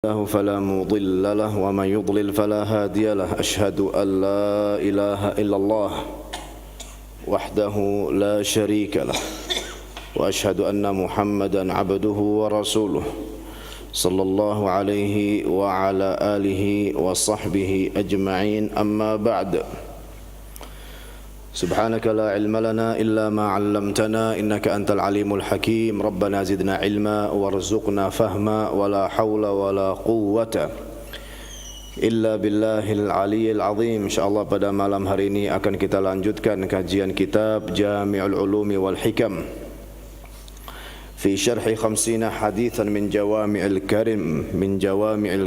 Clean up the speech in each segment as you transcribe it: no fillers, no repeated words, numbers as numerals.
له فلا مضل له ومن يضلل فلا هادي له أشهد أن لا إله إلا الله وحده لا شريك له وأشهد أن محمدا عبده ورسوله صلى الله عليه وعلى آله وصحبه أجمعين أما بعد سبحانك لا علم لنا إلا ما علمتنا إنك أنت العليم الحكيم ربنا زدنا علما وارزقنا فهما ولا حول ولا قوة إلا بالله العلي العظيم. InsyaAllah pada malam hari ini akan kita lanjutkan kajian kitab Jami'ul Ulumi wal Hikam fi syarhi 50 hadithan min Jawami'il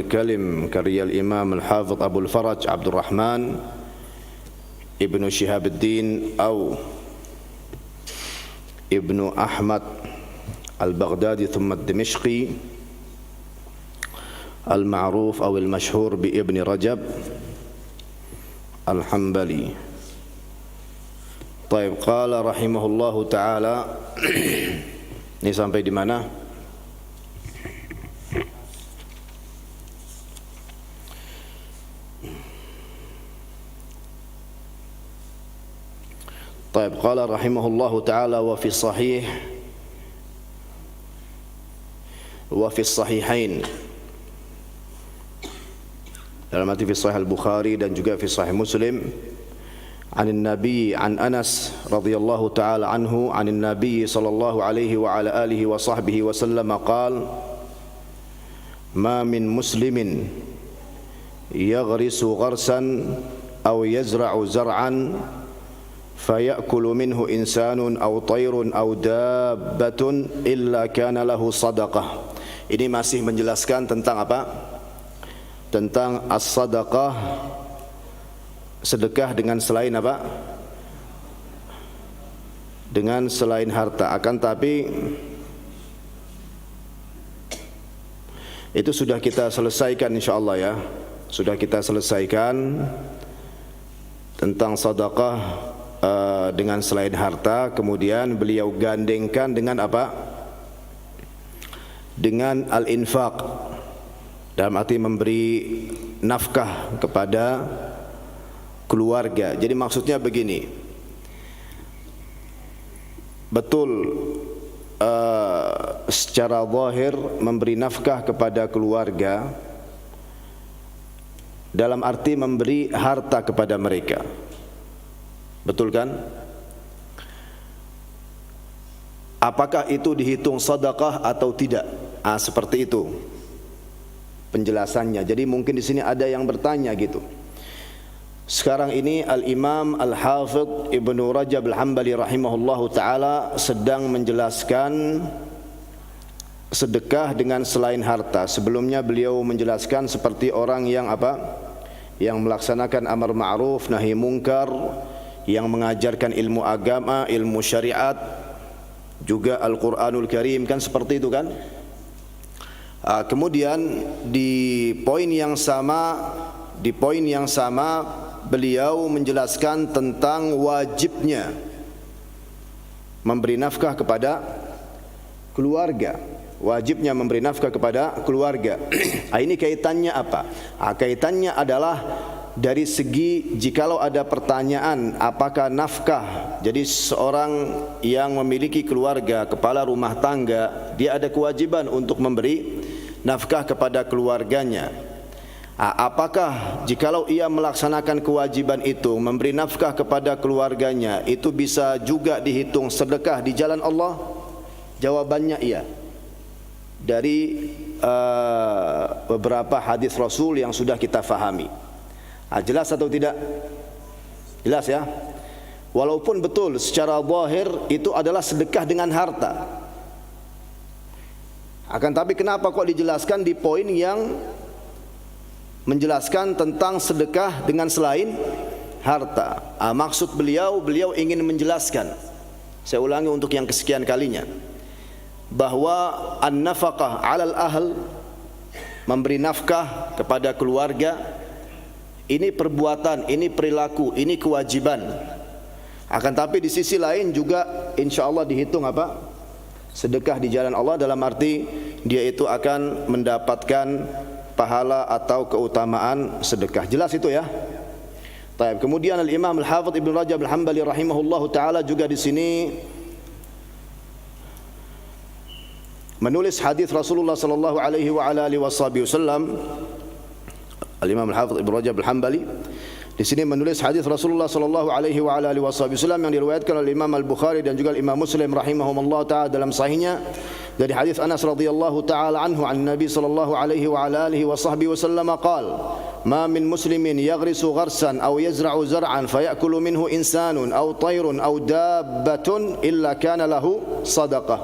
Kalim karya Imam Al-Hafidh Abul Faraj Abdurrahman Ibnu Syihabuddin atau Ibnu Ahmad Al-Baghdadi thumma Dimishqi Al-Ma'ruf atau Al-Mashhur bi Ibn Rajab Al-Hambali. Taib qala rahimahullahu ta'ala. Ini sampai di mana? طيب قال رحمه الله تعالى وفي الصحيحين dalam arti fi Sahih Al-Bukhari dan juga fi Sahih Muslim عن النبي عن أنس رضي الله تعالى عنه عن النبي صلى الله عليه وعلى آله وصحبه وسلم قال ما من مسلم يغرس غرسا أو يزرع زرعا فيأكل منه إنسان أو طير أو دابة إلا كان له صدقة. Ini masih menjelaskan tentang apa? Tentang as-sadaqah, sedekah dengan selain apa? Dengan selain harta. Akan tapi itu sudah kita selesaikan insyaallah ya. Sudah kita selesaikan tentang sedekah dengan selain harta. Kemudian beliau gandengkan dengan apa? Dengan al-infaq, dalam arti memberi nafkah kepada keluarga. Jadi maksudnya begini, betul secara zahir memberi nafkah kepada keluarga dalam arti memberi harta kepada mereka. Betul kan? Apakah itu dihitung sedekah atau tidak? Seperti itu penjelasannya. Jadi mungkin di sini ada yang bertanya gitu. Sekarang ini Al-Imam Al-Hafidh Ibnu Rajab Al-Hambali rahimahullahu taala sedang menjelaskan sedekah dengan selain harta. Sebelumnya beliau menjelaskan seperti orang yang apa? Yang melaksanakan amar ma'ruf nahi munkar, yang mengajarkan ilmu agama, ilmu syariat, juga Al-Quranul Karim, kan seperti itu kan? Kemudian di poin yang sama beliau menjelaskan tentang wajibnya memberi nafkah kepada keluarga. Wajibnya memberi nafkah kepada keluarga. Ini kaitannya apa? Kaitannya adalah dari segi jikalau ada pertanyaan apakah nafkah, jadi seorang yang memiliki keluarga, kepala rumah tangga, dia ada kewajiban untuk memberi nafkah kepada keluarganya. Apakah jikalau ia melaksanakan kewajiban itu, memberi nafkah kepada keluarganya, itu bisa juga dihitung sedekah di jalan Allah? Jawabannya iya. Dari beberapa hadis Rasul yang sudah kita fahami. Jelas atau tidak? Jelas ya. Walaupun betul secara zahir itu adalah sedekah dengan harta. Akan tapi kenapa kok dijelaskan di poin yang menjelaskan tentang sedekah dengan selain harta? Maksud beliau ingin menjelaskan, saya ulangi untuk yang kesekian kalinya, bahwa an-nafaqah 'alal ahl, memberi nafkah kepada keluarga, ini perbuatan, ini perilaku, ini kewajiban. Akan tapi di sisi lain juga insyaallah dihitung apa? Sedekah di jalan Allah, dalam arti dia itu akan mendapatkan pahala atau keutamaan sedekah. Jelas itu ya. Baik, kemudian Al-Imam Al-Hafidz Ibnu Rajab Al-Hambali rahimahullahu taala juga di sini menulis hadis Rasulullah sallallahu alaihi wa ala alihi wasallam. Al-Imam Al-Hafidz Ibnu Rajab Al-Hambali di sini menulis hadis Rasulullah sallallahu alaihi wa ala alihi wasallam yang diriwayatkan oleh Imam Al-Bukhari dan juga Imam Muslim rahimahumullah taala dalam sahihnya dari hadis Anas radhiyallahu taala anhu an Nabi sallallahu alaihi wa ala alihi wasallam qala ma min muslimin yaghrisu gharsan aw yazra'u zar'an fayakulu minhu insanun aw tayrun aw dabbatun illa kana lahu sadaqah.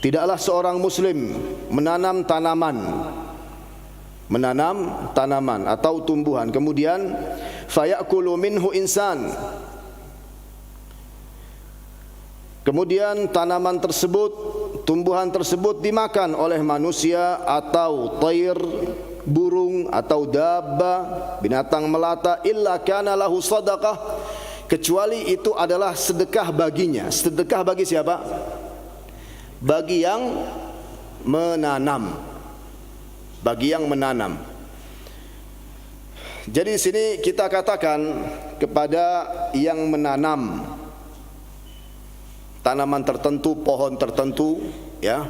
Tidaklah seorang muslim menanam tanaman atau tumbuhan, kemudian fayakulu minhu insan, kemudian tanaman tersebut, tumbuhan tersebut dimakan oleh manusia atau tayr, burung atau dabba, binatang melata, illa kana lahu sadaqah, kecuali itu adalah sedekah baginya. Sedekah bagi siapa? Bagi yang menanam. Bagi yang menanam. Jadi di sini kita katakan kepada yang menanam tanaman tertentu, pohon tertentu, ya.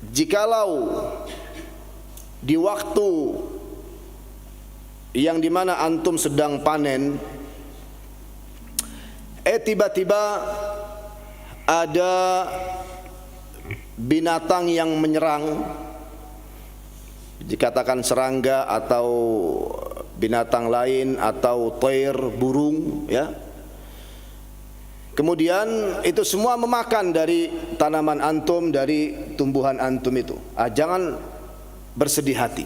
Jikalau di waktu yang dimana antum sedang panen, tiba-tiba ada binatang yang menyerang, dikatakan serangga atau binatang lain atau tayr, burung, ya. Kemudian itu semua memakan dari tanaman antum, dari tumbuhan antum itu. Jangan bersedih hati.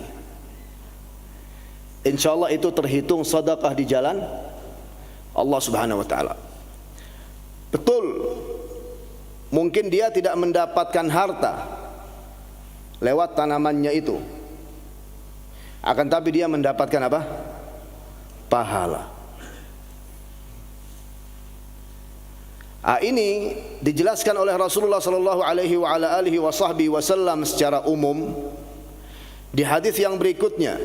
Insyaallah itu terhitung sedekah di jalan Allah Subhanahu wa taala. Betul, mungkin dia tidak mendapatkan harta lewat tanamannya itu, akan tapi dia mendapatkan apa? Pahala. Ini dijelaskan oleh Rasulullah sallallahu alaihi wa ala alihi wasallam secara umum di hadis yang berikutnya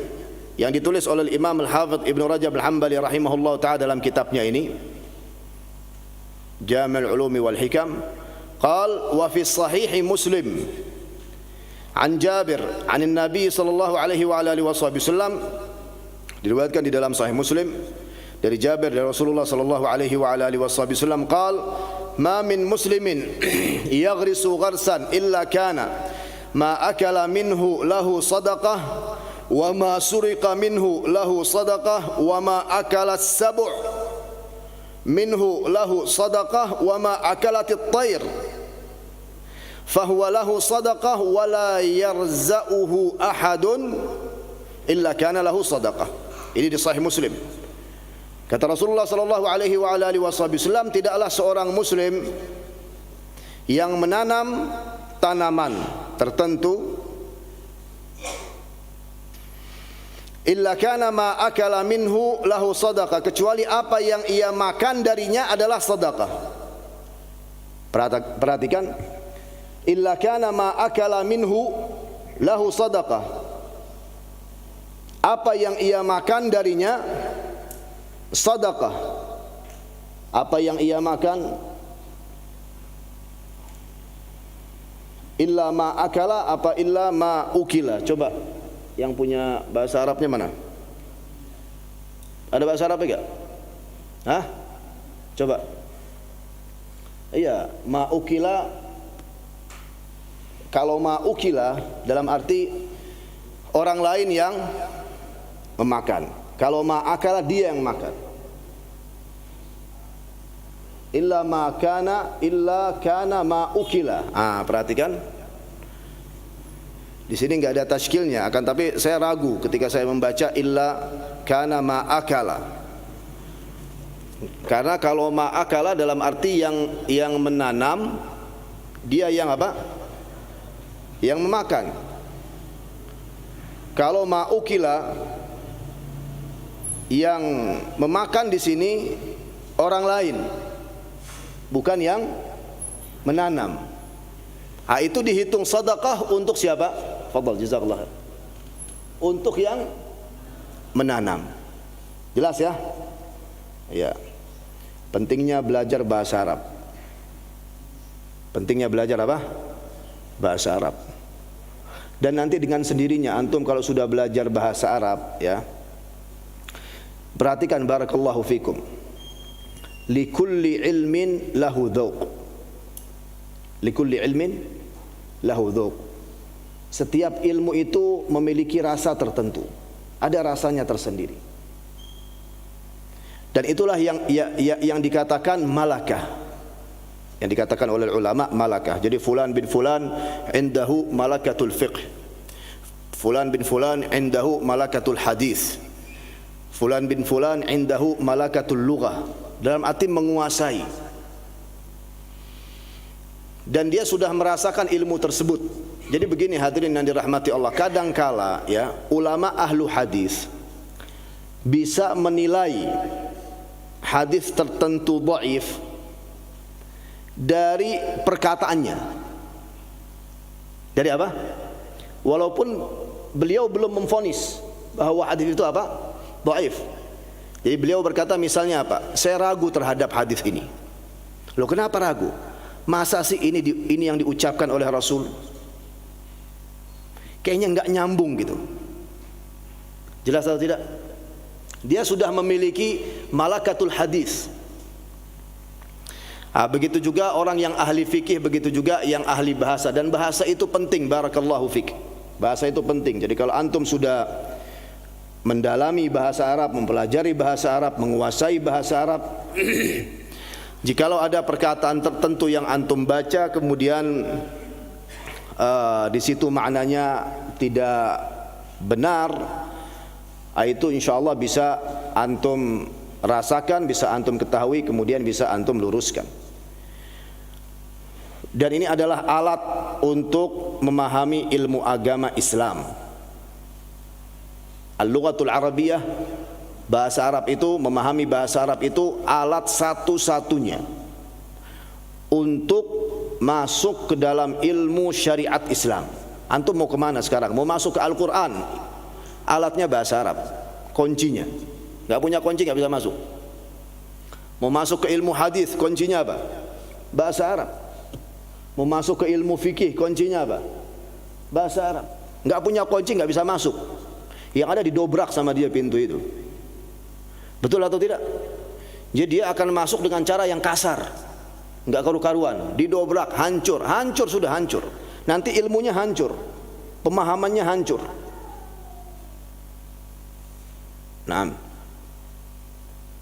yang ditulis oleh Imam Al-Hafidz Ibnu Rajab Al-Hambali rahimahullah taala dalam kitabnya ini Jami' al-Ulumi wal Hikam. Qal wa fi sahih Muslim an Jabir an Nabi sallallahu alaihi wa alihi wasallam, diriwayatkan di dalam sahih Muslim dari Jabir dari Rasulullah sallallahu alaihi wa alihi wasallam qal ma min muslimin yaghrisu gharsan illa kana ma akala minhu lahu sadaqah wa ma suriqa minhu lahu sadaqah wa ma akala as-sabu' minhu lahu sadaqah wa ma akalat at-tayr fahuwa lahu sadaqah wa la yarza'uhu ahadun illa kana lahu sadaqah. Ini di sahih Muslim. Kata Rasulullah sallallahu alaihi wa alihi wasallam, tidaklah seorang muslim yang menanam tanaman tertentu illa kana ma akala minhu lahu sadaqah, kecuali apa yang ia makan darinya adalah sedekah. Perhatikan, illa kana ma akala minhu lahu sadaqah, apa yang ia makan darinya sedekah. Apa yang ia makan, illa ma akala, apa illa ma ukila. Coba yang punya bahasa Arabnya mana? Ada bahasa Arabnya enggak? Hah? Coba. Iya, ma ukila. Kalau ma ukila dalam arti orang lain yang memakan. Kalau ma akala dia yang makan. Illa ma kana illa kana ma ukila. Perhatikan. Di sini enggak ada tashkilnya, akan tapi saya ragu ketika saya membaca illa kana ma akala. Karena kalau ma akala dalam arti yang menanam, dia yang apa? Yang memakan. Kalau ma ukila, yang memakan di sini orang lain, bukan yang menanam. Itu dihitung sedekah untuk siapa? Fadhal, jazakallah. Untuk yang menanam. Jelas ya? Ya. Pentingnya belajar bahasa Arab. Pentingnya belajar apa? Bahasa Arab. Dan nanti dengan sendirinya antum kalau sudah belajar bahasa Arab, ya. Perhatikan, barakallahu fikum. Likulli ilmin lahu dzauq. Likulli ilmin lahu dzauq. Setiap ilmu itu memiliki rasa tertentu. Ada rasanya tersendiri. Dan itulah yang dikatakan malakah. Yang dikatakan oleh ulama malakah. Jadi fulan bin fulan indahu malakatul fiqh. Fulan bin fulan indahu malakatul hadis. Fulan bin fulan indahu malakatul lughah. Dalam arti menguasai. Dan dia sudah merasakan ilmu tersebut. Jadi begini hadirin yang dirahmati Allah, kadangkala ya ulama ahlu hadis bisa menilai hadis tertentu dhaif dari perkataannya. Dari apa? Walaupun beliau belum memvonis bahwa hadis itu apa? Dhaif. Jadi beliau berkata misalnya apa? Saya ragu terhadap hadis ini. Loh, kenapa ragu? Masa sih ini yang diucapkan oleh Rasul? Kayaknya enggak nyambung gitu. Jelas atau tidak? Dia sudah memiliki malakatul hadis. Begitu juga orang yang ahli fikih, begitu juga yang ahli bahasa. Dan bahasa itu penting, barakallahu fik. Bahasa itu penting. Jadi kalau antum sudah mendalami bahasa Arab, mempelajari bahasa Arab, menguasai bahasa Arab, jikalau ada perkataan tertentu yang antum baca kemudian di situ maknanya tidak benar, itu insyaallah bisa antum rasakan, bisa antum ketahui, kemudian bisa antum luruskan. Dan ini adalah alat untuk memahami ilmu agama Islam. Al-lughatul Arabiyah, bahasa Arab itu, memahami bahasa Arab itu alat satu-satunya untuk masuk ke dalam ilmu syariat Islam. Antum mau kemana sekarang? Mau masuk ke Al-Quran, alatnya bahasa Arab, kuncinya. Gak punya kunci gak bisa masuk. Mau masuk ke ilmu hadis, kuncinya apa? Bahasa Arab. Mau masuk ke ilmu fikih, kuncinya apa? Bahasa Arab. Gak punya kunci gak bisa masuk. Yang ada didobrak sama dia pintu itu. Betul atau tidak? Jadi dia akan masuk dengan cara yang kasar, enggak karu-karuan, didobrak, hancur sudah hancur. Nanti ilmunya hancur, pemahamannya hancur. Naam.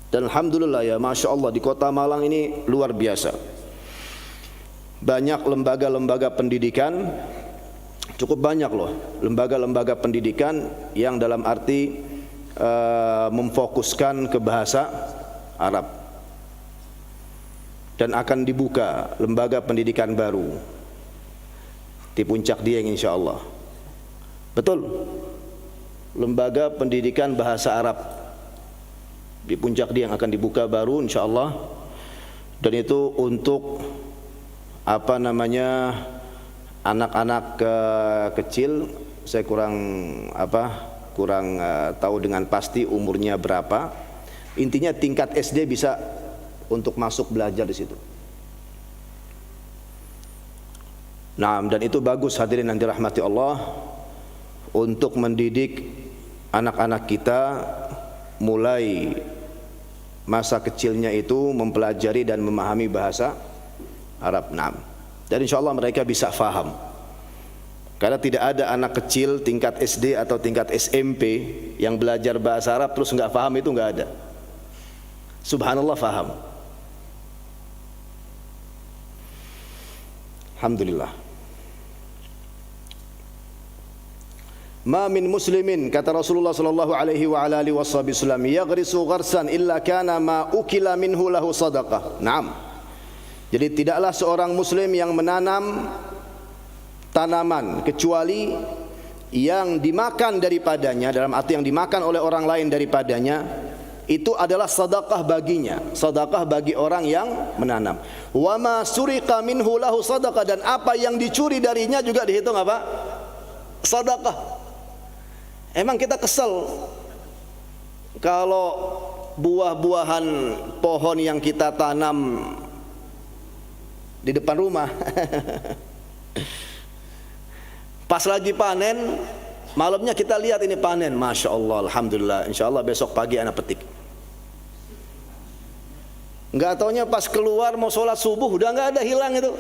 Dan alhamdulillah ya, masya Allah di kota Malang ini luar biasa. Banyak lembaga-lembaga pendidikan, cukup banyak loh, lembaga-lembaga pendidikan yang dalam arti memfokuskan ke bahasa Arab. Dan akan dibuka lembaga pendidikan baru di Puncak Dieng insyaallah. Betul, lembaga pendidikan bahasa Arab di Puncak Dieng akan dibuka baru insyaallah. Dan itu untuk apa namanya, anak-anak kecil. Saya kurang tahu dengan pasti umurnya berapa. Intinya tingkat SD bisa untuk masuk belajar di situ. Nah, dan itu bagus hadirin yang dirahmati Allah, untuk mendidik anak-anak kita mulai masa kecilnya itu mempelajari dan memahami bahasa Arab. Nah, dan insyaallah mereka bisa faham. Karena tidak ada anak kecil tingkat SD atau tingkat SMP yang belajar bahasa Arab terus enggak faham, itu enggak ada. Subhanallah, faham. Alhamdulillah. Ma min muslimin, kata Rasulullah sallallahu alaihi wa ala alihi wasallam, yaghrisu gharsan illa kana ma ukila minhu lahu sadaqah. Naam. Jadi tidaklah seorang muslim yang menanam tanaman kecuali yang dimakan daripadanya, dalam arti yang dimakan oleh orang lain daripadanya, itu adalah sedekah baginya, sedekah bagi orang yang menanam. Wa ma suriqa minhu lahu sadaqah, dan apa yang dicuri darinya juga dihitung apa? sedekah. Emang kita kesel kalau buah-buahan pohon yang kita tanam di depan rumah pas lagi panen, malamnya kita lihat ini panen, Masya Allah, Alhamdulillah, Insya Allah besok pagi anak petik. Nggak taunya pas keluar mau sholat subuh udah nggak ada, hilang itu.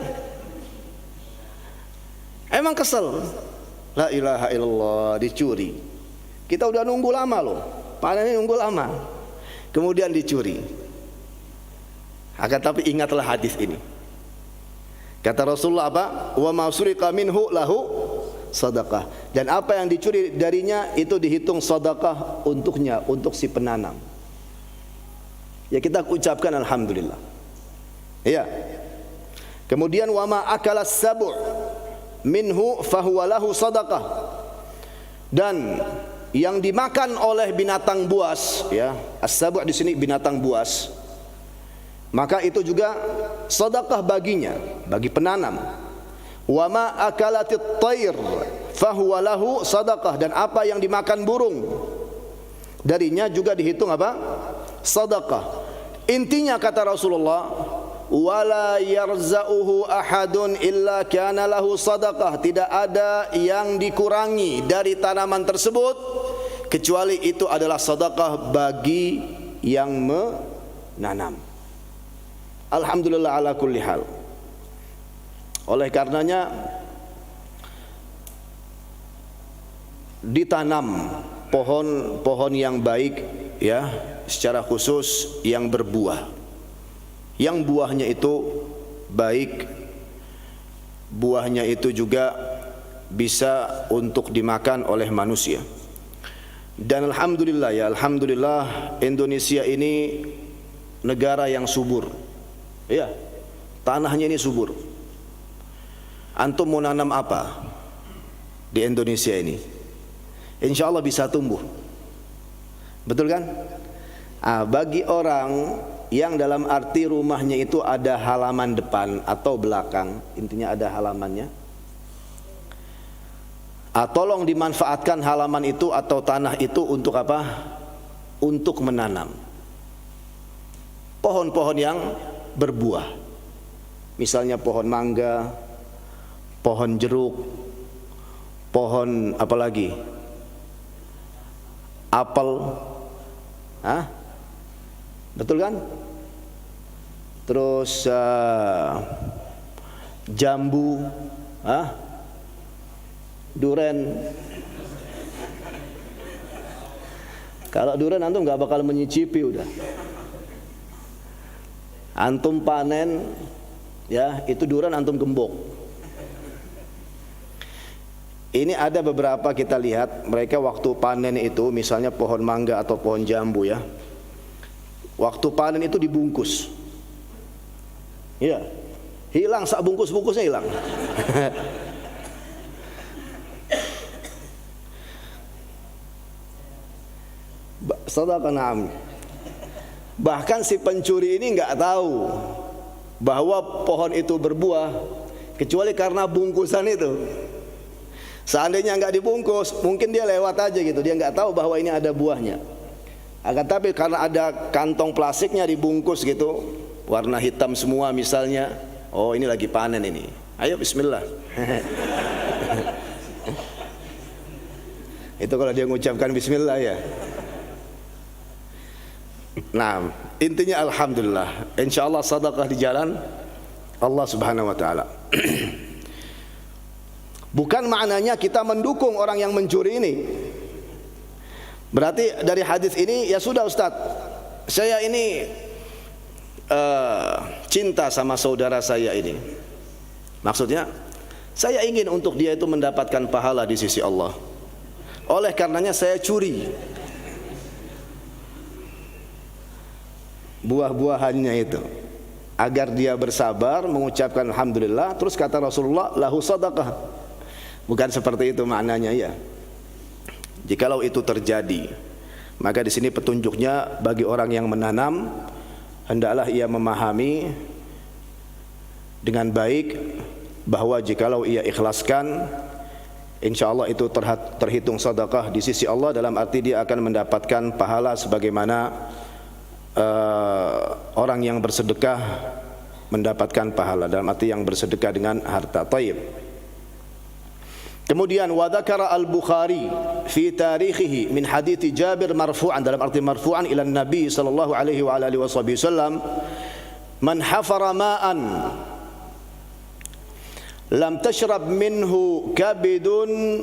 Emang kesel. La ilaha illallah, dicuri. Kita udah nunggu lama loh, panen ini nunggu lama, kemudian dicuri. Akan tapi ingatlah hadis ini. Kata Rasulullah apa? Wa ma suriqa minhu lahu sedekah. Dan apa yang dicuri darinya itu dihitung sedekah untuknya, untuk si penanam. Ya kita ucapkan alhamdulillah. Iya. Kemudian wa ma akala sabu' minhu fahuwa lahu sedekah. Dan yang dimakan oleh binatang buas, ya, as-sabu' di sini binatang buas, maka itu juga sedekah baginya, bagi penanam. Wa ma akalatit thair fahuwa lahu sedekah. Dan apa yang dimakan burung, darinya juga dihitung apa? Sedekah. Intinya kata Rasulullah, wala yarza'uhu ahadun illa kana lahu sedekah. Tidak ada yang dikurangi dari tanaman tersebut kecuali itu adalah sedekah bagi yang menanam. Alhamdulillah ala kulli hal. Oleh karenanya ditanam pohon-pohon yang baik, ya, secara khusus yang berbuah, yang buahnya itu baik, buahnya itu juga bisa untuk dimakan oleh manusia. Dan alhamdulillah, ya, alhamdulillah Indonesia ini negara yang subur. Ya, tanahnya ini subur. Antum mau nanam apa di Indonesia ini? Insya Allah bisa tumbuh. Betul kan? Bagi orang yang dalam arti rumahnya itu ada halaman depan atau belakang, intinya ada halamannya, tolong dimanfaatkan halaman itu atau tanah itu untuk apa? Untuk menanam pohon-pohon yang berbuah. Misalnya pohon mangga, pohon jeruk, pohon apa lagi? Apel. Betul kan? Terus jambu, duren. Kalau duren antum nggak bakal menyicipi udah. Antum panen, ya, itu duren antum gembok. Ini ada beberapa kita lihat mereka waktu panen itu, misalnya pohon mangga atau pohon jambu, ya, waktu panen itu dibungkus, ya, hilang sak bungkus-bungkusnya hilang. Sedekah, na'am. Bahkan si pencuri ini nggak tahu bahwa pohon itu berbuah kecuali karena bungkusan itu. Seandainya nggak dibungkus, mungkin dia lewat aja gitu, dia nggak tahu bahwa ini ada buahnya. Akan tapi karena ada kantong plastiknya dibungkus gitu, warna hitam semua misalnya, oh ini lagi panen ini, ayo bismillah. Itu kalau dia mengucapkan bismillah, ya. Nah, intinya alhamdulillah, insyaallah sedekah di jalan Allah Subhanahu wa taala. Bukan maknanya kita mendukung orang yang mencuri ini. Berarti dari hadis ini, ya sudah Ustaz, saya ini cinta sama saudara saya ini. Maksudnya saya ingin untuk dia itu mendapatkan pahala di sisi Allah. Oleh karenanya saya curi buah-buahannya itu agar dia bersabar mengucapkan alhamdulillah. Terus kata Rasulullah, lahu sedekah. Bukan seperti itu maknanya, ya. Jikalau itu terjadi, maka di sini petunjuknya bagi orang yang menanam, hendaklah ia memahami dengan baik bahwa jikalau ia ikhlaskan, insyaallah itu terhitung sedekah di sisi Allah, dalam arti dia akan mendapatkan pahala sebagaimana orang yang bersedekah mendapatkan pahala, dalam arti yang bersedekah dengan harta thayyib. Kemudian wa dzakara al-Bukhari fi tarikhihi min hadits Jabir marfu'an, dalam arti marfu'an ila Nabi sallallahu alaihi wa alihi wasallam, man hafara ma'an lam tashrab minhu kabidun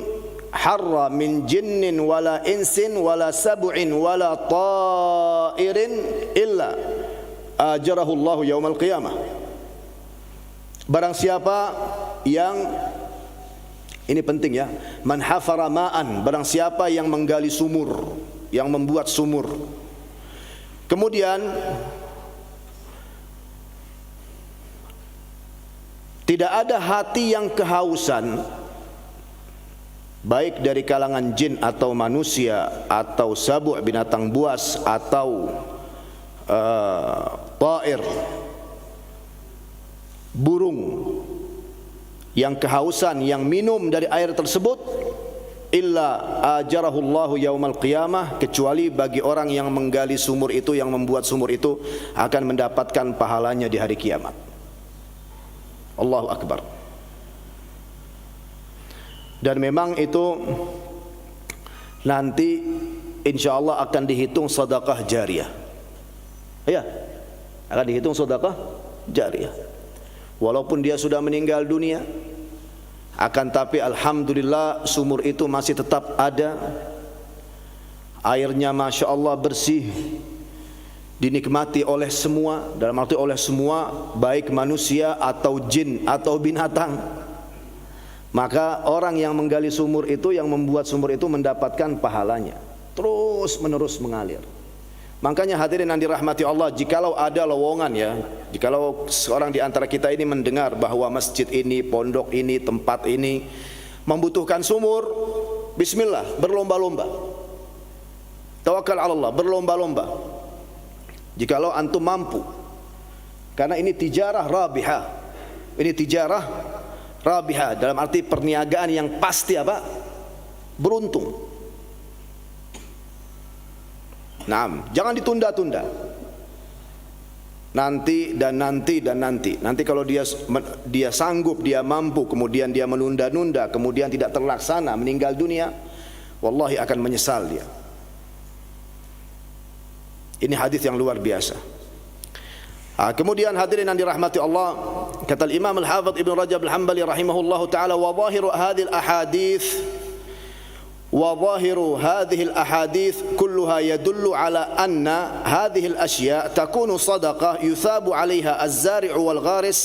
harra min jinnin wala insin wala sab'in wala ta'irin illa ajarahu Allah yaumal qiyamah. Barang siapa yang, ini penting ya, man hafara ma'an, barang siapa yang menggali sumur, yang membuat sumur, kemudian tidak ada hati yang kehausan, baik dari kalangan jin atau manusia atau sabu' binatang buas atau ta'ir burung yang kehausan, yang minum dari air tersebut, illa ajarahu Allahu yaumal qiyamah, kecuali bagi orang yang menggali sumur itu, yang membuat sumur itu akan mendapatkan pahalanya di hari kiamat. Allahu Akbar. Dan memang itu nanti insyaallah akan dihitung sedekah jariyah. Ya, akan dihitung sedekah jariyah. Walaupun dia sudah meninggal dunia, akan tapi alhamdulillah sumur itu masih tetap ada. Airnya masya Allah bersih, dinikmati oleh semua, dalam arti oleh semua, baik manusia atau jin atau binatang. Maka orang yang menggali sumur itu, yang membuat sumur itu mendapatkan pahalanya terus menerus mengalir. Makanya hadirin yang dirahmati Allah, jikalau ada lowongan ya, jikalau seorang di antara kita ini mendengar bahwa masjid ini, pondok ini, tempat ini membutuhkan sumur, bismillah, berlomba-lomba, tawakal ala Allah, berlomba-lomba. Jikalau antum mampu, karena ini tijarah rabihah, ini tijarah rabihah, dalam arti perniagaan yang pasti apa? Beruntung. Nah, jangan ditunda-tunda. Nanti dan nanti dan nanti. Nanti kalau dia sanggup, dia mampu, kemudian dia menunda-nunda, kemudian tidak terlaksana, meninggal dunia, wallahi akan menyesal dia. Ini hadis yang luar biasa. Kemudian hadirin yang dirahmati Allah, kata Imam Al-Hafidz Ibn Rajab Al-Hambali rahimahullahu taala, wa zahiru hadhil ahadits وظاهر هذه الأحاديث كلها يدل على أن هذه الأشياء تكون صدقة يثاب عليها الزارع والغارس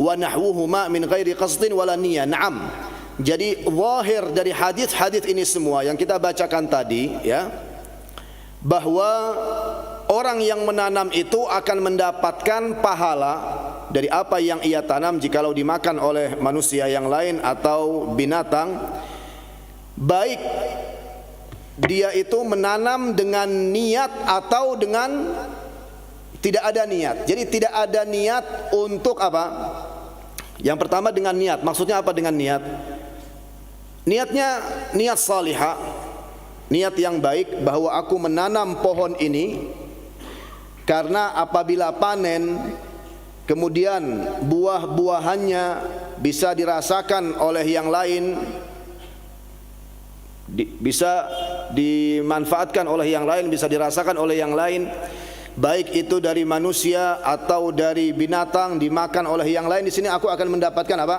ونحوهما من غير قصد ولا نية. نعم. Jadi zahir dari hadis-hadis ini semua yang kita bacakan tadi ya, bahwa orang yang menanam itu akan mendapatkan pahala dari apa yang ia tanam jikalau dimakan oleh manusia yang lain atau binatang, baik dia itu menanam dengan niat atau dengan tidak ada niat. Jadi tidak ada niat untuk apa? Yang pertama dengan niat. Maksudnya apa dengan niat? Niatnya niat salihah, niat yang baik, bahwa aku menanam pohon ini karena apabila panen kemudian buah-buahannya bisa dirasakan oleh yang lain, bisa dimanfaatkan oleh yang lain, bisa dirasakan oleh yang lain, baik itu dari manusia atau dari binatang, dimakan oleh yang lain, di sini aku akan mendapatkan apa?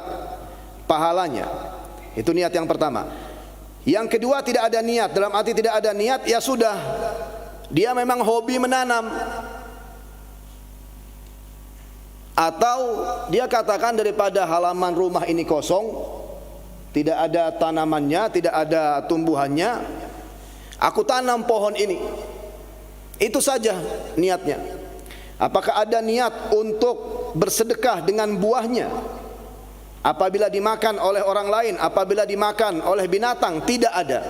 Pahalanya. Itu niat yang pertama. Yang kedua, tidak ada niat. Dalam arti tidak ada niat, ya sudah, dia memang hobi menanam, atau dia katakan daripada halaman rumah ini kosong, tidak ada tanamannya, tidak ada tumbuhannya, aku tanam pohon ini. Itu saja niatnya. Apakah ada niat untuk bersedekah dengan buahnya apabila dimakan oleh orang lain, apabila dimakan oleh binatang? Tidak ada.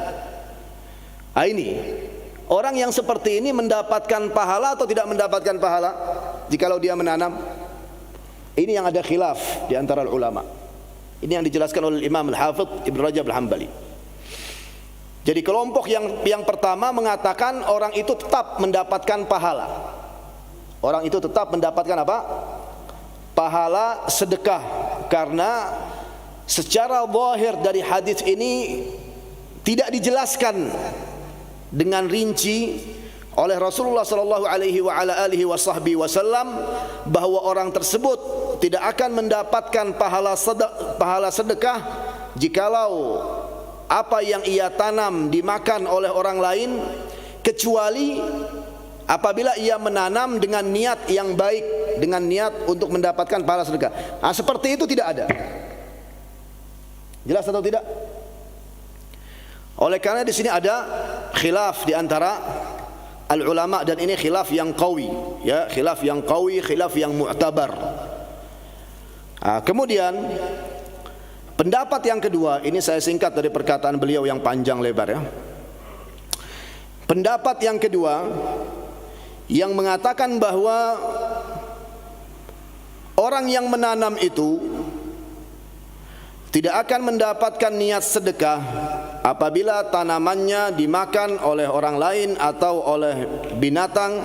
Ini orang yang seperti ini mendapatkan pahala atau tidak mendapatkan pahala jikalau dia menanam? Ini yang ada khilaf di antara ulama. Ini yang dijelaskan oleh Imam Al-Hafidh Ibn Rajab Al-Hambali. Jadi kelompok yang pertama mengatakan orang itu tetap mendapatkan pahala. Orang itu tetap mendapatkan apa? Pahala sedekah, karena secara zahir dari hadis ini tidak dijelaskan dengan rinci oleh Rasulullah sallallahu alaihi wasallam bahwa orang tersebut tidak akan mendapatkan pahala sedekah jikalau apa yang ia tanam dimakan oleh orang lain, kecuali apabila ia menanam dengan niat yang baik, dengan niat untuk mendapatkan pahala sedekah. Nah, seperti itu tidak ada. Jelas atau tidak? Oleh karena di sini ada khilaf di antara al-ulama, dan ini khilaf yang qawi, ya, khilaf yang qawi, khilaf yang mu'tabar. Kemudian pendapat yang kedua, ini saya singkat dari perkataan beliau yang panjang lebar, ya. Pendapat yang kedua yang mengatakan bahwa orang yang menanam itu tidak akan mendapatkan niat sedekah apabila tanamannya dimakan oleh orang lain atau oleh binatang,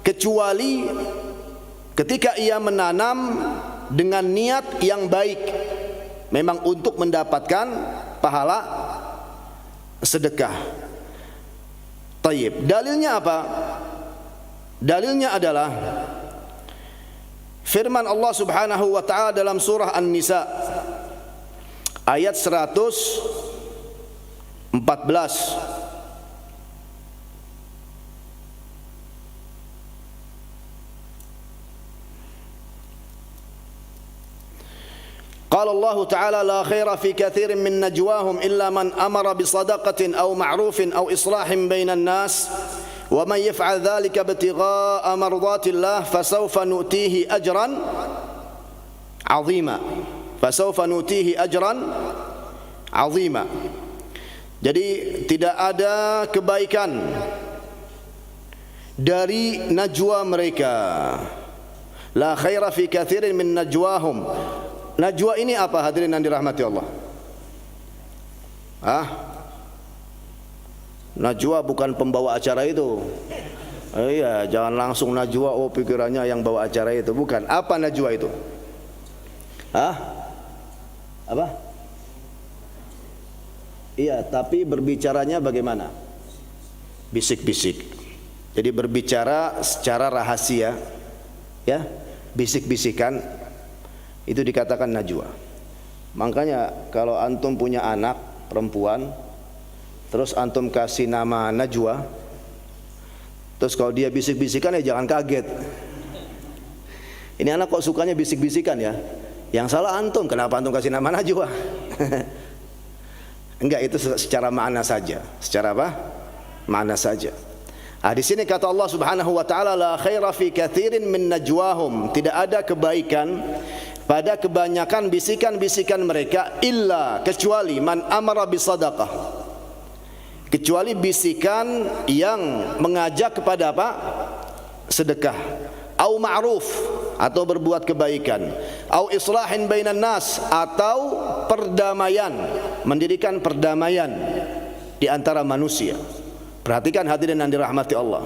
kecuali ketika ia menanam dengan niat yang baik, memang untuk mendapatkan pahala sedekah. Tayyib. Dalilnya apa? Dalilnya adalah firman Allah Subhanahu wa taala dalam surah An-Nisa ayat 114. Qala Allah Ta'ala la khaira fi kathirin min najwahum illa man amara bi sadaqatin aw ma'rufin aw islahin bainan nas wa man yaf'al dhalika ibtigha'a mardatillah fasawfa nu'tihi ajran 'azima. Fasawfa nutihi ajran 'azima. Jadi tidak ada kebaikan dari najwa mereka. La khaira fi kathirin min najwahum. Najwa ini apa, hadirin yang dirahmati Allah? Najwa bukan pembawa acara itu. Iya, jangan langsung najwa, oh pikirannya yang bawa acara itu. Bukan. Apa najwa itu? Apa? Iya, tapi berbicaranya bagaimana? Bisik-bisik. Jadi berbicara secara rahasia, ya, bisik-bisikan, itu dikatakan najwa. Makanya kalau antum punya anak perempuan, terus antum kasih nama Najwa, terus kalau dia bisik-bisikan, ya jangan kaget. Ini anak kok sukanya bisik-bisikan ya? Yang salah antum, kenapa antum kasih nama Najwa? Enggak, itu secara makna saja. Secara apa? Makna saja. Di sini kata Allah Subhanahu wa taala, la khaira fi katsirin min najwahum. Tidak ada kebaikan pada kebanyakan bisikan-bisikan mereka, illa, kecuali man amara bisadaqah, kecuali bisikan yang mengajak kepada apa? Sedekah, au ma'ruf, atau berbuat kebaikan, au islahin bainan nas, atau perdamaian, mendirikan perdamaian di antara manusia. Perhatikan hadirin yang dirahmati Allah.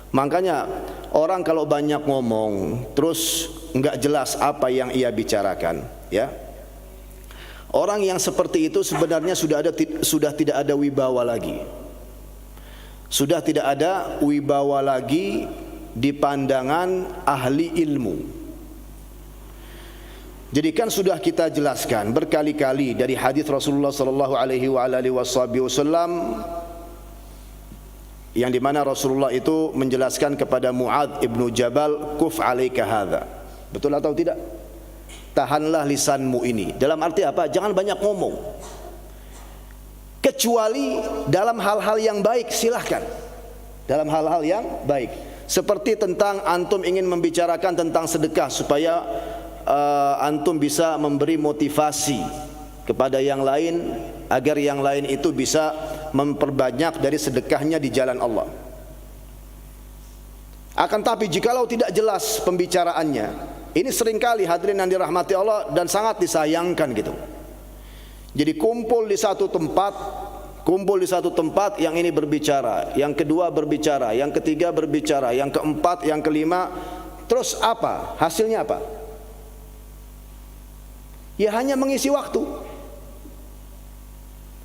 Makanya orang kalau banyak ngomong terus enggak jelas apa yang ia bicarakan, ya. Orang yang seperti itu sebenarnya sudah tidak ada wibawa lagi. Sudah tidak ada wibawa lagi di pandangan ahli ilmu. Jadi kan sudah kita jelaskan berkali-kali dari hadis Rasulullah sallallahu alaihi wasallam yang dimana Rasulullah itu menjelaskan kepada Mu'adz ibnu Jabal, kuf alaika hadza. Betul atau tidak? Tahanlah lisanmu ini. Dalam arti apa? Jangan banyak ngomong. Kecuali dalam hal-hal yang baik, silahkan. Dalam hal-hal yang baik. Seperti tentang antum ingin membicarakan tentang sedekah supaya antum bisa memberi motivasi kepada yang lain agar yang lain itu bisa memperbanyak dari sedekahnya di jalan Allah. Akan tapi jikalau tidak jelas pembicaraannya, Ini seringkali hadirin yang dirahmati Allah dan sangat disayangkan gitu. Jadi kumpul di satu tempat, yang ini berbicara, yang kedua berbicara, yang ketiga berbicara, yang keempat, yang kelima, terus apa? Hasilnya apa? Ya hanya mengisi waktu.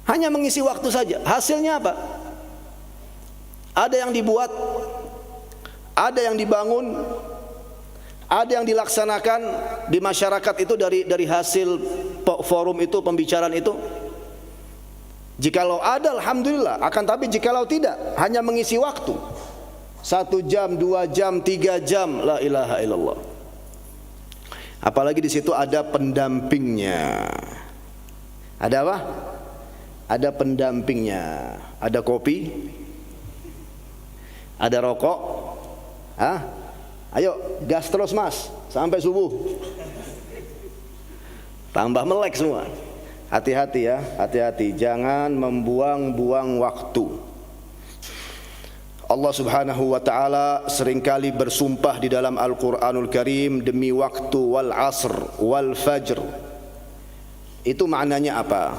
Hanya mengisi waktu saja. Hasilnya apa? Ada yang dibuat, ada yang dibangun, ada yang dilaksanakan di masyarakat itu dari hasil forum itu, pembicaraan itu. Jikalau ada, alhamdulillah. Akan tapi jikalau tidak, hanya mengisi waktu 1 jam, 2 jam, 3 jam, la ilaha illallah. Apalagi di situ ada pendampingnya. Ada apa? Ada pendampingnya. Ada kopi, ada rokok. Ayo gas terus mas sampai subuh. Tambah melek semua. Hati-hati ya, hati-hati, jangan membuang-buang waktu. Allah Subhanahu wa taala seringkali bersumpah di dalam Al-Qur'anul Karim demi waktu, wal asr wal fajr. Itu maknanya apa?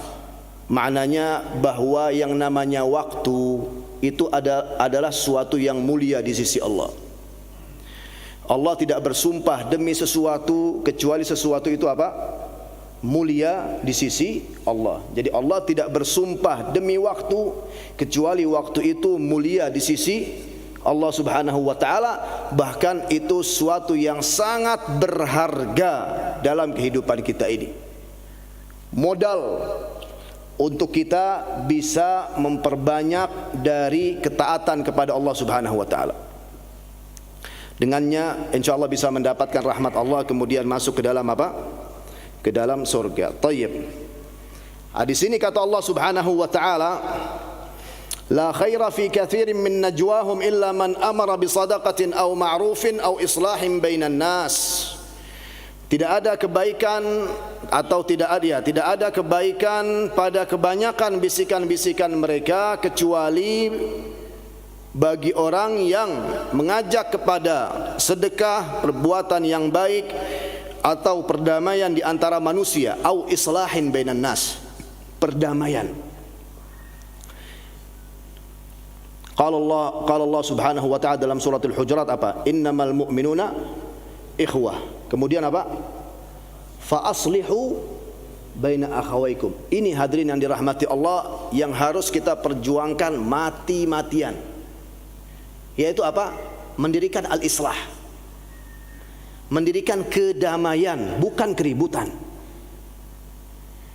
Maknanya bahwa yang namanya waktu itu adalah suatu yang mulia di sisi Allah. Allah tidak bersumpah demi sesuatu kecuali sesuatu itu apa? Mulia di sisi Allah. Jadi Allah tidak bersumpah demi waktu kecuali waktu itu mulia di sisi Allah Subhanahu wa taala, bahkan itu suatu yang sangat berharga dalam kehidupan kita ini. Modal untuk kita bisa memperbanyak dari ketaatan kepada Allah Subhanahu wa taala. Dengannya insyaallah bisa mendapatkan rahmat Allah, kemudian masuk ke dalam apa? Ke dalam surga. Tayyib. Di sini kata Allah Subhanahu wa taala, la khaira fi katsirin min najwahum illa man amara bi shadaqatin aw ma'rufin aw islahin bainan nas. Tidak ada kebaikan atau tidak ada kebaikan pada kebanyakan bisikan-bisikan mereka kecuali bagi orang yang mengajak kepada sedekah, perbuatan yang baik atau perdamaian di antara manusia, au islahin bainan nas, perdamaian. Qala Allah Subhanahu wa ta'ala dalam surat Al-Hujurat apa? Innamal mu'minuna ikhwah. Kemudian apa? Fa aslihu baina akhawaykum. Ini hadirin yang dirahmati Allah yang harus kita perjuangkan mati-matian. Yaitu apa? Mendirikan al-islah. Mendirikan kedamaian, bukan keributan.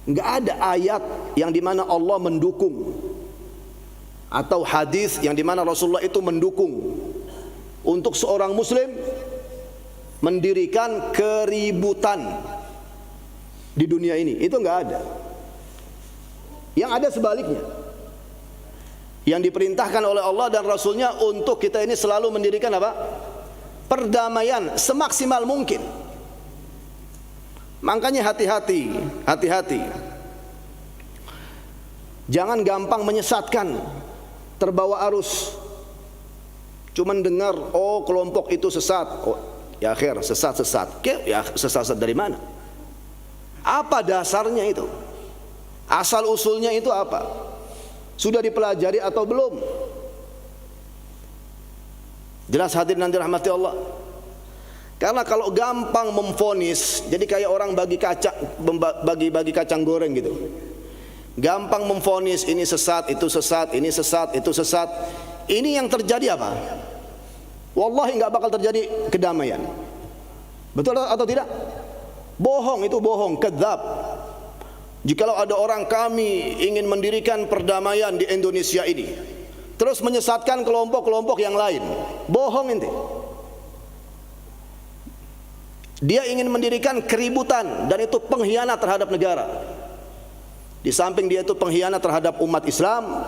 Enggak ada ayat yang dimana Allah mendukung atau hadis yang dimana Rasulullah itu mendukung untuk seorang muslim mendirikan keributan di dunia ini. Itu enggak ada. Yang ada sebaliknya. Yang diperintahkan oleh Allah dan Rasulnya untuk kita ini selalu mendirikan apa? Perdamaian semaksimal mungkin. Makanya hati-hati. Jangan gampang menyesatkan, terbawa arus. Cuman dengar, oh kelompok itu sesat. Oh, ya akhir sesat. Ya sesat dari mana? Apa dasarnya itu? Asal usulnya itu apa? Sudah dipelajari atau belum? Jelas hadirin yang dirahmati Allah. Karena kalau gampang memvonis, jadi kayak orang bagi kacang goreng gitu. Gampang memvonis ini sesat, itu sesat, ini sesat, itu sesat. Ini yang terjadi apa? Wallahi enggak bakal terjadi kedamaian. Betul atau tidak? Bohong, itu bohong, kadzab. Jikalau ada orang kami ingin mendirikan perdamaian di Indonesia ini, terus menyesatkan kelompok-kelompok yang lain, bohong ente. Dia ingin mendirikan keributan dan itu pengkhianat terhadap negara. Di samping dia itu pengkhianat terhadap umat Islam,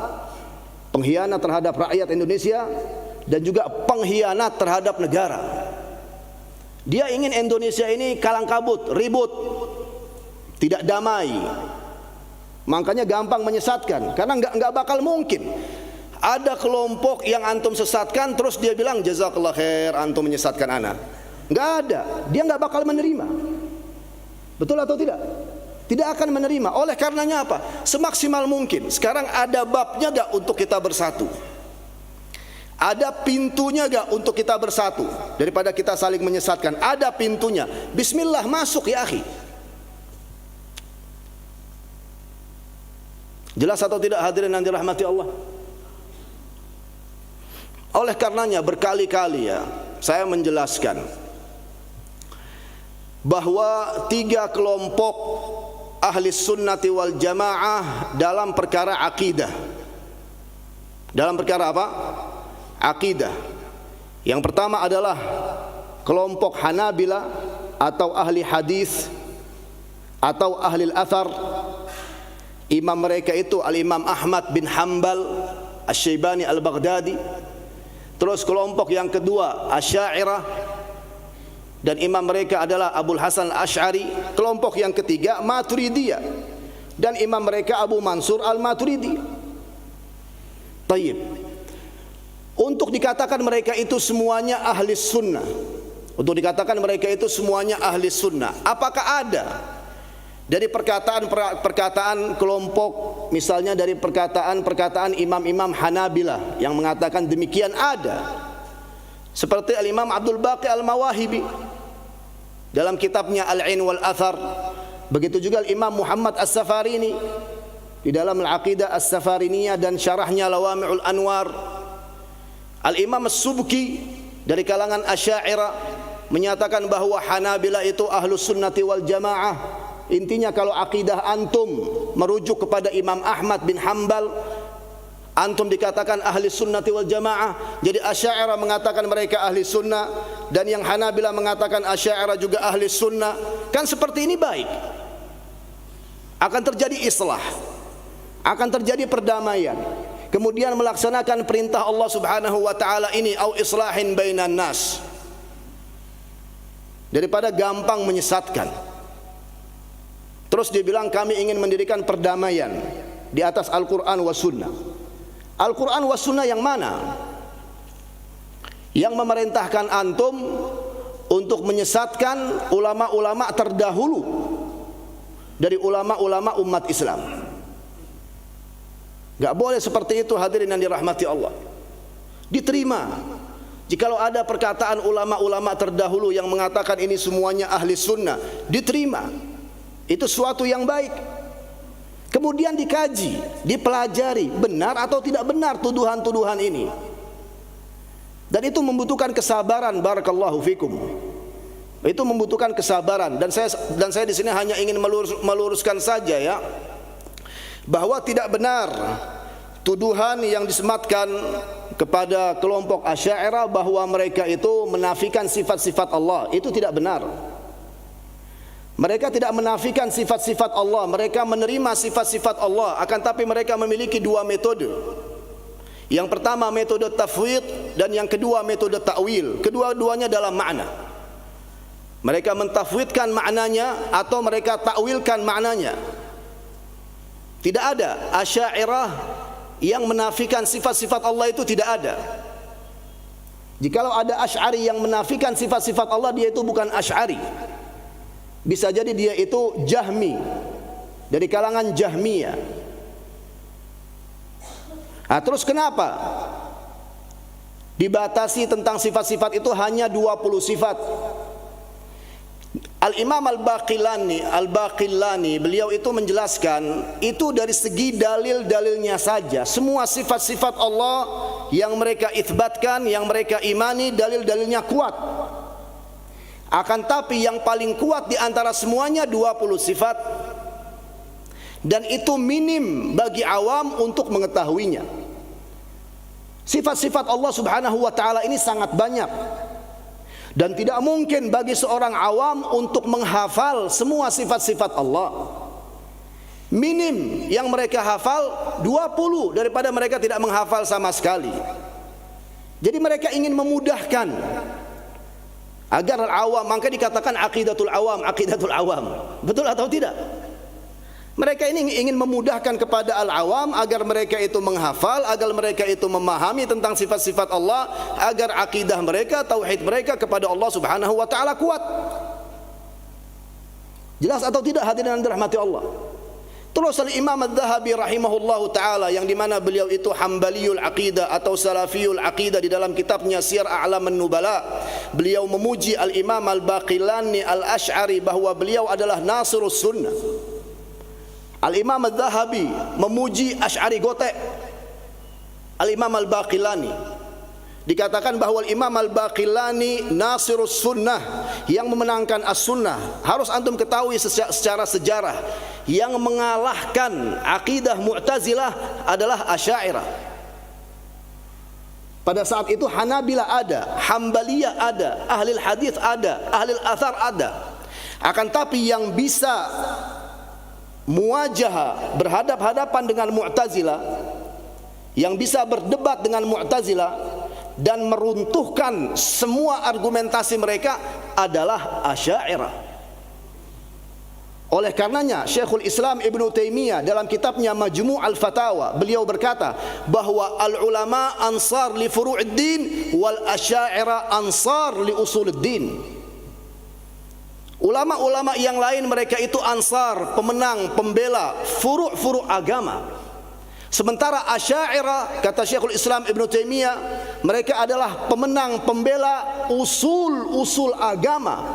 pengkhianat terhadap rakyat Indonesia, dan juga pengkhianat terhadap negara. Dia ingin Indonesia ini kalang kabut, ribut, tidak damai. Makanya gampang menyesatkan, karena enggak bakal mungkin ada kelompok yang antum sesatkan terus dia bilang jazakallah khair antum menyesatkan ana. Nggak ada. Dia nggak bakal menerima. Betul atau tidak? Tidak akan menerima. Oleh karenanya apa? Semaksimal mungkin. Sekarang ada babnya nggak untuk kita bersatu? Ada pintunya nggak untuk kita bersatu? Daripada kita saling menyesatkan. Ada pintunya. Bismillah, masuk ya akhi. Jelas atau tidak hadirin yang dirahmati Allah? Oleh karenanya berkali-kali ya saya menjelaskan bahwa 3 kelompok ahli sunnati wal jamaah dalam perkara akidah. Dalam perkara apa? Akidah. Yang pertama adalah kelompok Hanabila atau ahli hadis atau ahli al-athar. Imam mereka itu Al-Imam Ahmad bin Hanbal Asy-Syaibani Al-Baghdadi. Terus kelompok yang kedua Asy'ariyah, dan imam mereka adalah Abul Hasan Al-Asy'ari. Kelompok yang ketiga Maturidiyah, dan imam mereka Abu Mansur Al-Maturidi. Tayyib. Untuk dikatakan mereka itu semuanya ahli sunnah, untuk dikatakan mereka itu semuanya ahli sunnah, apakah ada dari perkataan kelompok, misalnya dari perkataan imam-imam Hanabilah yang mengatakan demikian? Ada. Seperti Al-Imam Abdul Baqi Al-Mawahibi dalam kitabnya Al-'Ain wal Athar. Begitu juga Al-Imam Muhammad As-Safarini di dalam Al-Aqidah As-Safariniyah dan syarahnya Lawami'ul Anwar. Al-Imam As-Subki dari kalangan Asy'ariyah menyatakan bahwa Hanabilah itu ahlus sunnati wal jamaah. Intinya kalau akidah antum merujuk kepada Imam Ahmad bin Hanbal, antum dikatakan ahli sunnati wal jamaah. Jadi Asy'ariyah mengatakan mereka ahli sunnah, dan yang Hanabilah mengatakan Asy'ariyah juga ahli sunnah. Kan seperti ini baik. Akan terjadi islah, akan terjadi perdamaian. Kemudian melaksanakan perintah Allah Subhanahu wa taala ini, au islahin bainan nas, daripada gampang menyesatkan. Terus dia bilang kami ingin mendirikan perdamaian di atas Al-Quran wa Sunnah. Al-Quran wa Sunnah yang mana? Yang memerintahkan antum untuk menyesatkan ulama-ulama terdahulu dari ulama-ulama umat Islam. Gak boleh seperti itu hadirin yang dirahmati Allah. Diterima. Jikalau ada perkataan ulama-ulama terdahulu yang mengatakan ini semuanya ahli sunnah, diterima. Itu suatu yang baik. Kemudian dikaji, dipelajari benar atau tidak benar tuduhan-tuduhan ini. Dan itu membutuhkan kesabaran, barakallahu fikum. Itu membutuhkan kesabaran, dan saya di sini hanya ingin meluruskan saja ya, bahwa tidak benar tuduhan yang disematkan kepada kelompok Asy'ariyah bahwa mereka itu menafikan sifat-sifat Allah. Itu tidak benar. Mereka tidak menafikan sifat-sifat Allah, mereka menerima sifat-sifat Allah. Akan tapi mereka memiliki 2 metode. Yang pertama metode tafwid, dan yang kedua metode ta'wil. Kedua-duanya dalam makna. Mereka mentafwidkan maknanya atau mereka ta'wilkan maknanya. Tidak ada Asy'ariyah yang menafikan sifat-sifat Allah, itu tidak ada. Jikalau ada Asy'ari yang menafikan sifat-sifat Allah, dia itu bukan Asy'ari. Bisa jadi dia itu Jahmi, dari kalangan Jahmiyah. Nah, terus kenapa dibatasi tentang sifat-sifat itu hanya 20 sifat? Al-Imam Al-Baqillani beliau itu menjelaskan itu dari segi dalil-dalilnya saja. Semua sifat-sifat Allah yang mereka itsbatkan, yang mereka imani, dalil-dalilnya kuat. Akan tapi yang paling kuat di antara semuanya 20 sifat, dan itu minim bagi awam untuk mengetahuinya. Sifat-sifat Allah Subhanahu wa taala ini sangat banyak, dan tidak mungkin bagi seorang awam untuk menghafal semua sifat-sifat Allah. Minim yang mereka hafal 20 daripada mereka tidak menghafal sama sekali. Jadi mereka ingin memudahkan agar awam, maka dikatakan aqidatul awam, aqidatul awam. Betul atau tidak? Mereka ini ingin memudahkan kepada al-awam agar mereka itu menghafal, agar mereka itu memahami tentang sifat-sifat Allah, agar akidah mereka, tauhid mereka kepada Allah Subhanahu wa taala kuat. Jelas atau tidak hadirin yang dirahmati Allah? Terus Al-Imam Adz-Dzahabi rahimahullahu taala, yang dimana beliau itu Hambaliyul Aqidah atau Salafiyul Aqidah, di dalam kitabnya Siyar A'lamun Nubala, beliau memuji Al-Imam Al-Baqillani Al-Asy'ari bahwa beliau adalah Nasirus Sunnah. Al-Imam Adz-Dzahabi memuji Asy'ari gotek Al-Imam Al-Baqillani. Dikatakan bahwa Imam Al-Baqillani Nasirus Sunnah, yang memenangkan as-sunnah. Harus antum ketahui secara sejarah, yang mengalahkan akidah Mu'tazilah adalah Asy'ariyah. Pada saat itu Hanabilah ada, Hambaliyah ada, Ahli Hadis ada, Ahli Athar ada. Akan tapi yang bisa muwajahah, berhadap-hadapan dengan Mu'tazilah, yang bisa berdebat dengan Mu'tazilah dan meruntuhkan semua argumentasi mereka adalah Asy'ariyah. Oleh karenanya Syekhul Islam Ibnu Taimiyah dalam kitabnya Majmu' al-Fatawa, beliau berkata bahwa al-ulama ansar li furu'id-din wal asy'ariyah ansar li usuluddin. Ulama-ulama yang lain mereka itu ansar, pemenang, pembela furu'-furu' agama. Sementara Asy'ariyah, kata Syekhul Islam Ibnu Taimiyah, mereka adalah pemenang, pembela usul-usul agama.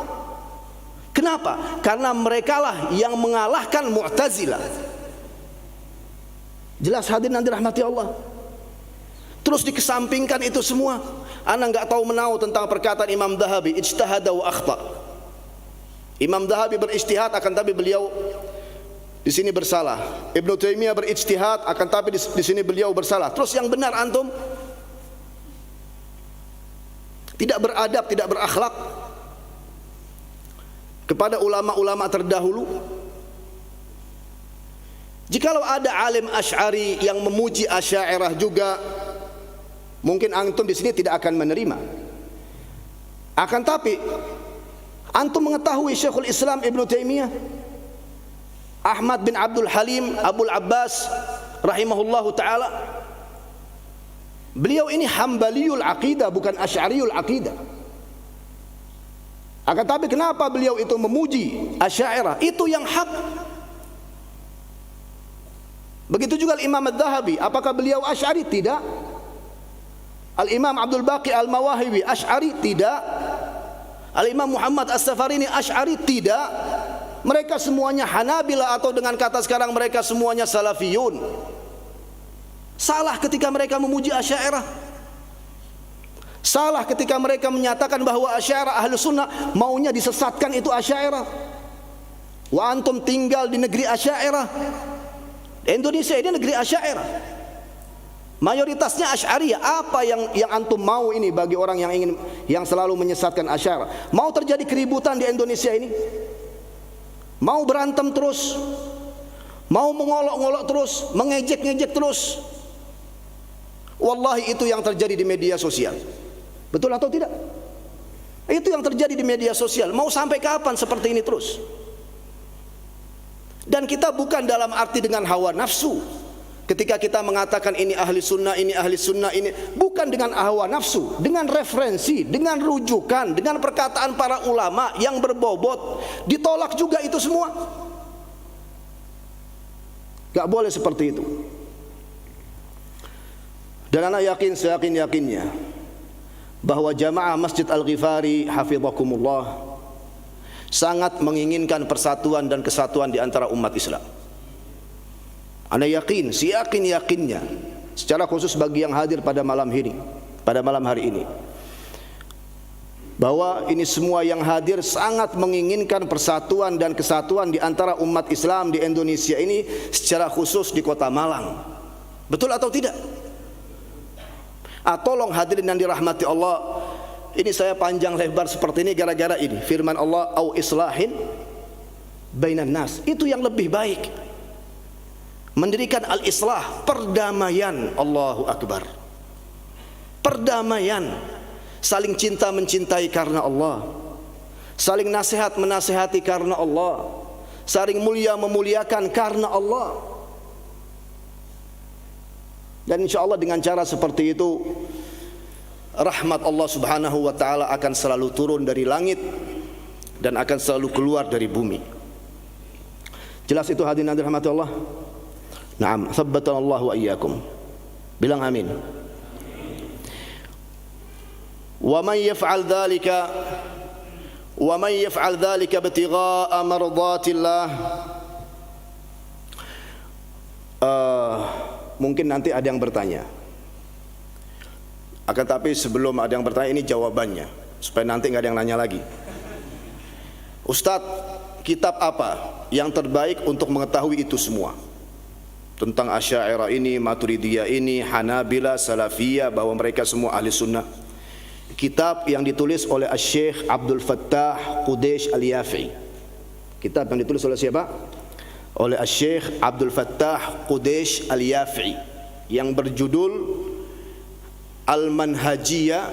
Kenapa? Karena merekalah yang mengalahkan Mu'tazilah. Jelas hadirin yang dirahmati Allah. Terus dikesampingkan itu semua, ana enggak tahu menau tentang perkataan Imam Dzahabi, ijtahada wa akhta. Imam Dzahabi berijtihad, akan tapi beliau di sini bersalah. Ibnu Taimiyah berijtihad, akan tapi di sini beliau bersalah. Terus yang benar antum tidak beradab, tidak berakhlak kepada ulama-ulama terdahulu. Jikalau ada alim Asy'ari yang memuji Asy'ariyah juga, mungkin antum di sini tidak akan menerima. Akan tapi antum mengetahui Syekhul Islam Ibnu Taimiyah, Ahmad bin Abdul Halim Abul Abbas rahimahullahu taala, beliau ini Hambaliyul Aqidah, bukan Asy'ariyul Aqidah. Akan tapi kenapa beliau itu memuji Asy'ariyah? Itu yang hak. Begitu juga Imam Adz-Dzahabi, apakah beliau Asy'ari? Tidak. Al-Imam Abdul Baqi Al-Mawahibi Asy'ari? Tidak. Al-Imam Muhammad As-Safarini Asy'ari? Tidak. Mereka semuanya Hanabilah, atau dengan kata sekarang mereka semuanya Salafiyun. Salah ketika mereka memuji Asy'ariyah. Salah ketika mereka menyatakan bahwa Asy'ariyah ahlu sunnah, maunya disesatkan itu Asy'ariyah. Wa antum tinggal di negeri Asy'ariyah. Indonesia ini negeri Asy'ariyah, mayoritasnya Asy'ariyah. Apa yang antum mau ini bagi orang yang selalu menyesatkan Asy'ariyah? Mau terjadi keributan di Indonesia ini? Mau berantem terus? Mau mengolok-ngolok terus? Mengejek-ngejek terus? Wallahi itu yang terjadi di media sosial. Betul atau tidak? Itu yang terjadi di media sosial. Mau sampai kapan seperti ini terus? Dan kita bukan dalam arti dengan hawa nafsu. Ketika kita mengatakan ini ahli sunnah, ini ahli sunnah, ini bukan dengan hawa nafsu, dengan referensi, dengan rujukan, dengan perkataan para ulama yang berbobot. Ditolak juga itu semua. Gak boleh seperti itu. Dan anak yakin, seyakin-yakinnya bahwa jamaah Masjid Al-Ghifari hafizakumullah sangat menginginkan persatuan dan kesatuan di antara umat Islam. Ana yakin, seyakin-yakinnya, secara khusus bagi yang hadir pada malam hari ini, bahwa ini semua yang hadir sangat menginginkan persatuan dan kesatuan di antara umat Islam di Indonesia ini, secara khusus di Kota Malang. Betul atau tidak? Tolong hadirin yang dirahmati Allah, ini saya panjang lebar seperti ini gara-gara ini firman Allah, au islahin bainan nas. Itu yang lebih baik, mendirikan al-islah, perdamaian. Allahu Akbar. Perdamaian, saling cinta mencintai karena Allah, saling nasihat menasihati karena Allah, saling mulia memuliakan karena Allah. Dan insya Allah dengan cara seperti itu, rahmat Allah subhanahu wa ta'ala akan selalu turun dari langit dan akan selalu keluar dari bumi. Jelas itu hadirin yang dirahmati Allah? Naam, thabbatana Allah wa iyyakum. Bilang amin. Wa man yaf'al dzalika ibtigha'a mardatillah. Mungkin nanti ada yang bertanya. Akan tapi sebelum ada yang bertanya, ini jawabannya, supaya nanti nggak ada yang nanya lagi. Ustadz, kitab apa yang terbaik untuk mengetahui itu semua? Tentang Asy'ariyah ini, Maturidiyah ini, Hanabila, Salafiyah, bahwa mereka semua ahli sunnah. Kitab yang ditulis oleh Syekh Abdul Fattah Qudaish Al-Yafi'i. Kitab yang ditulis oleh siapa? Oleh Syekh Abdul Fattah Qudaish Al-Yafi'i, yang berjudul Al-Manhajiyah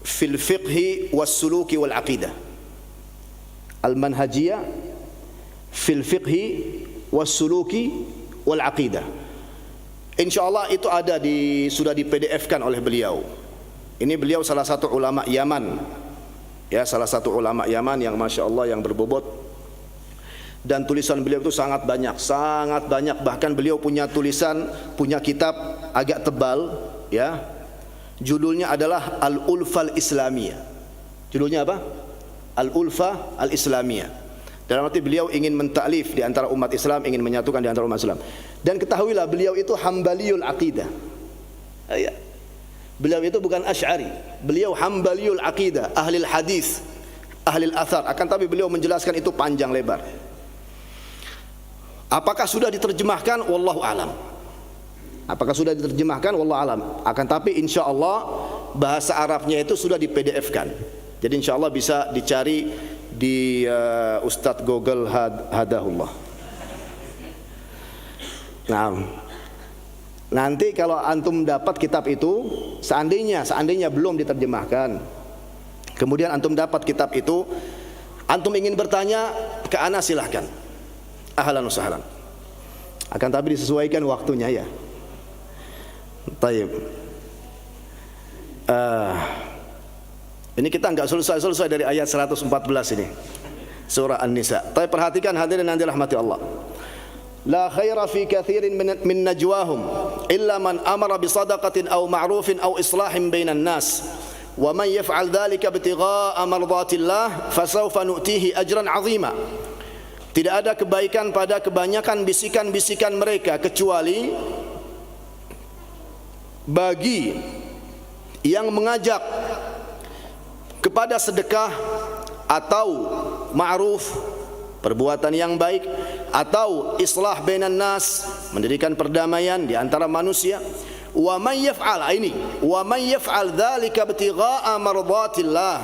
fil Fiqhi was Suluki wal Aqidah. Al-Manhajiyah fil Fiqhi was Suluki wal Aqidah. Insyaallah itu ada sudah di PDF-kan oleh beliau. Ini beliau salah satu ulama Yaman. Ya, salah satu ulama Yaman yang Masya Allah, yang berbobot. Dan tulisan beliau itu sangat banyak, bahkan beliau punya tulisan, punya kitab agak tebal, ya. Judulnya adalah Al-Ulfa Al-Islamiyah. Judulnya apa? Al-Ulfa Al-Islamiyah. Dalam arti beliau ingin mentaklif di antara umat Islam, ingin menyatukan di antara umat Islam. Dan ketahuilah beliau itu Hambaliyul Aqidah. Ya. Beliau itu bukan Asy'ari, beliau Hambaliyul Aqidah, ahli hadis, ahli athar. Akan tapi beliau menjelaskan itu panjang lebar. Apakah sudah diterjemahkan? Wallahu alam. Apakah sudah diterjemahkan? Wallahu alam. Akan tapi insya Allah bahasa Arabnya itu sudah di PDF-kan. Jadi insya Allah bisa dicari di Ustadz Google Hadahullah. Nah, nanti kalau antum dapat kitab itu, seandainya belum diterjemahkan, kemudian antum dapat kitab itu, antum ingin bertanya ke ana, silahkan. Ahlan wa sahlan. Akan tapi disesuaikan waktunya, ya. Taib. Ini kita enggak selesai dari ayat 114 ini, surah An-Nisa. Tapi perhatikan hadirin yang dirahmati Allah. La khaira fi katsirin min najwahum illa man amara bi sadaqatin aw ma'rufin aw islahin bainan nas. Wa man yaf'al dzalika ibtigha'a mardatillah fasawfa nu'tihi ajran 'azima. Tidak ada kebaikan pada kebanyakan bisikan-bisikan mereka, kecuali bagi yang mengajak kepada sedekah atau ma'ruf, perbuatan yang baik, atau islah bainan nas, mendirikan perdamaian di antara manusia. Wa man yaf'al dzalika ibtigha'a mardatillah,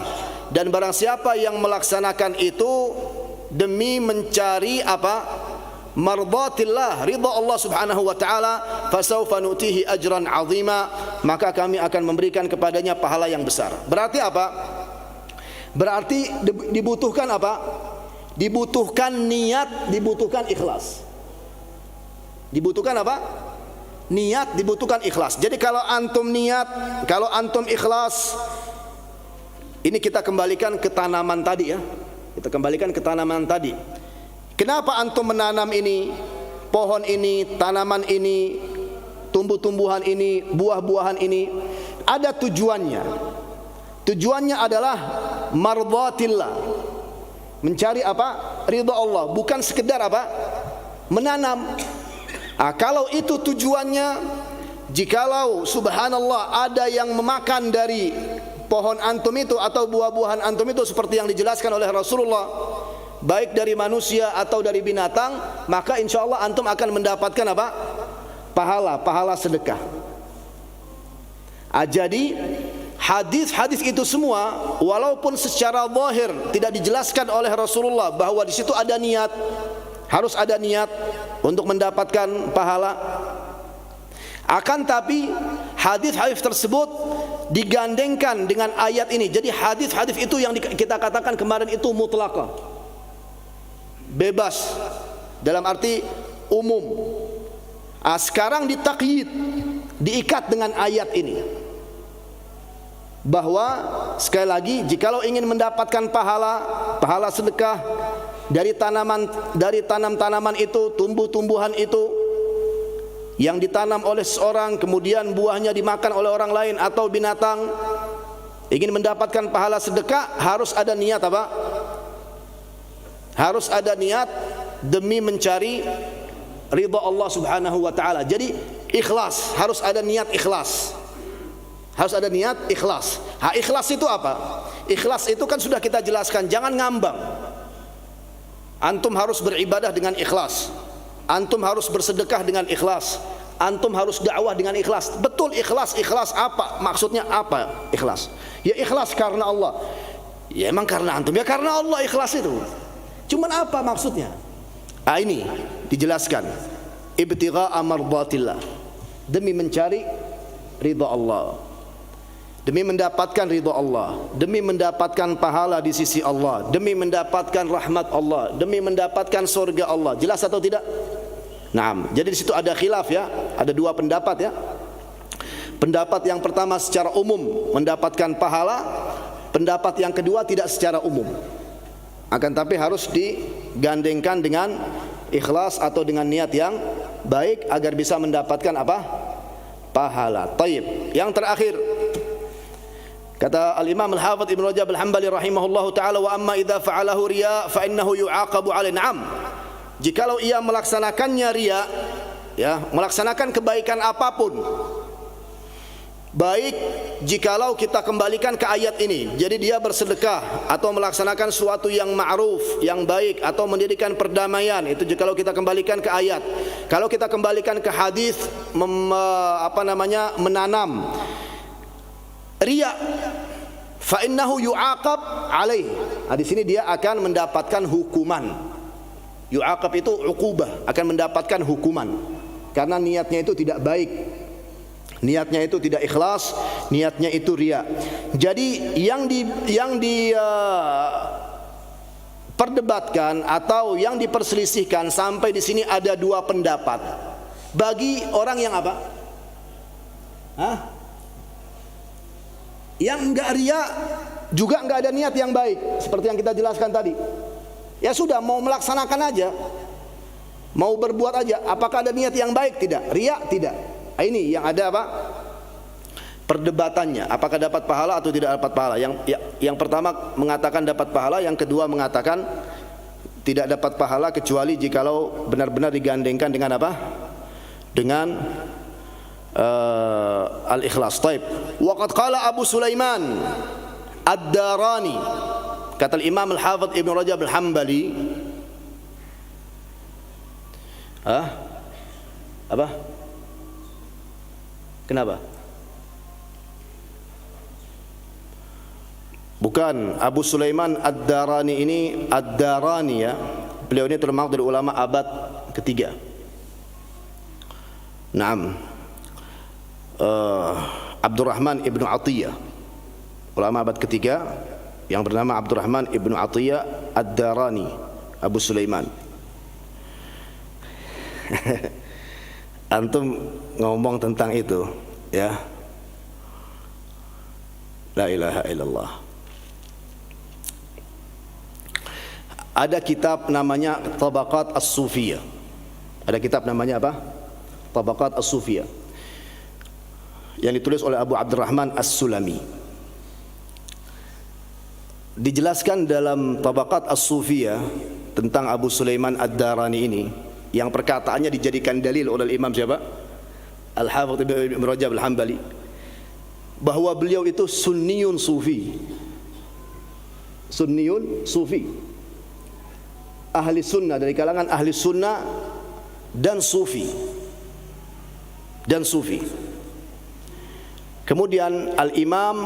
dan barang siapa yang melaksanakan itu demi mencari apa? Mardatillah, ridha Allah subhanahu wa ta'ala, fasawfa nu'tihi ajran 'azima, maka kami akan memberikan kepadanya pahala yang besar. Berarti apa? Berarti dibutuhkan apa? Dibutuhkan niat, dibutuhkan ikhlas. Dibutuhkan apa? Niat, dibutuhkan ikhlas. Jadi kalau antum niat, kalau antum ikhlas, ini kita kembalikan ke tanaman tadi, ya. Kita kembalikan ke tanaman tadi. Kenapa antum menanam ini, pohon ini, tanaman ini, tumbuh-tumbuhan ini, buah-buahan ini? Ada tujuannya. Tujuannya adalah mardatillah, mencari apa? Ridha Allah, bukan sekedar apa? Menanam. Kalau itu tujuannya, jikalau subhanallah ada yang memakan dari pohon antum itu atau buah-buahan antum itu seperti yang dijelaskan oleh Rasulullah, baik dari manusia atau dari binatang, maka insya Allah antum akan mendapatkan apa? Pahala sedekah. Jadi hadis-hadis itu semua, walaupun secara zahir tidak dijelaskan oleh Rasulullah bahwa di situ ada niat, harus ada niat untuk mendapatkan pahala. Akan tapi hadis-hadis tersebut digandengkan dengan ayat ini. Jadi hadis-hadis itu yang kita katakan kemarin itu mutlaqah. bebas dalam arti umum. Sekarang ditakyid, diikat dengan ayat ini, bahwa sekali lagi jikalau ingin mendapatkan pahala sedekah dari tanam-tanaman itu, tumbuh-tumbuhan itu yang ditanam oleh seorang kemudian buahnya dimakan oleh orang lain atau binatang, ingin mendapatkan pahala sedekah harus ada niat apa? Harus ada niat demi mencari ridha Allah Subhanahu wa taala. Jadi ikhlas, harus ada niat ikhlas. Harus ada niat ikhlas. Ikhlas itu apa? Ikhlas itu kan sudah kita jelaskan, jangan ngambang. Antum harus beribadah dengan ikhlas. Antum harus bersedekah dengan ikhlas. Antum harus dakwah dengan ikhlas. Betul ikhlas, ikhlas apa? Maksudnya apa ikhlas? Ya ikhlas karena Allah. Ya emang karena antum, ya karena Allah ikhlas itu. Cuman apa maksudnya? Ini dijelaskan. Ibtigha'a mardatillah, demi mencari ridha Allah, demi mendapatkan ridha Allah, demi mendapatkan pahala di sisi Allah, demi mendapatkan rahmat Allah, demi mendapatkan surga Allah. Jelas atau tidak? Naam. Jadi di situ ada khilaf ya, ada dua pendapat ya. Pendapat yang pertama secara umum mendapatkan pahala, pendapat yang kedua tidak secara umum. Akan tapi harus digandengkan dengan ikhlas atau dengan niat yang baik agar bisa mendapatkan apa? Pahala. Taib. Yang terakhir, kata Al-Imam Al-Hafidz Ibnu Rajab Al-Hambali rahimahullahu taala, wa amma idza fa'alahu riya fa innahu yu'aqabu 'alaihi. Na'am. Jikalau ia melaksanakannya riya, ya, melaksanakan kebaikan apapun, baik jikalau kita kembalikan ke ayat ini, jadi dia bersedekah atau melaksanakan sesuatu yang ma'ruf, yang baik, atau mendirikan perdamaian, itu jikalau kita kembalikan ke ayat. Kalau kita kembalikan ke hadis, menanam riya, fa innahu yu'aqab alaih. Di sini dia akan mendapatkan hukuman. Yu'aqab itu uqubah, akan mendapatkan hukuman karena niatnya itu tidak baik. Niatnya itu tidak ikhlas, niatnya itu riya. Jadi yang perdebatkan atau yang diperselisihkan sampai di sini ada dua pendapat. Bagi orang yang apa? Yang enggak riya, juga enggak ada niat yang baik, seperti yang kita jelaskan tadi. Ya sudah, mau melaksanakan aja, mau berbuat aja. Apakah ada niat yang baik? Tidak. Riya? Tidak. Ini yang ada apa? Perdebatannya, apakah dapat pahala atau tidak dapat pahala. Yang pertama mengatakan dapat pahala, yang kedua mengatakan tidak dapat pahala kecuali jikalau benar-benar digandengkan dengan apa? Dengan al-ikhlas. Taib. Waqad qala Abu Sulaiman Ad-Darani, kata Imam Al-Hafidz Ibnu Rajab Al-Hambali, apa? Kenapa? Bukan Abu Sulaiman Ad-Darani, ini Ad-Darani ya. Beliau ini termasuk dari ulama abad ketiga. Naam. Abdurrahman Ibnu Atiyah, ulama abad ketiga yang bernama Abdurrahman Ibnu Atiyah Ad-Darani, Abu Sulaiman. Antum ngomong tentang itu ya, la ilaha illallah. Ada kitab namanya Tabaqat As-Sufiyah. Ada kitab namanya apa? Tabaqat As-Sufiyah, yang ditulis oleh Abu Abdurrahman As-Sulami. Dijelaskan dalam Tabaqat As-Sufiyah tentang Abu Sulaiman Ad-Darani ini, yang perkataannya dijadikan dalil oleh Imam siapa? Al-Hafidz Ibnu Rajab Al-Hambali, bahwa beliau itu sunniyun sufi. Sunniyun sufi, ahli sunnah, dari kalangan ahli sunnah dan sufi. Dan sufi. Kemudian Al-Imam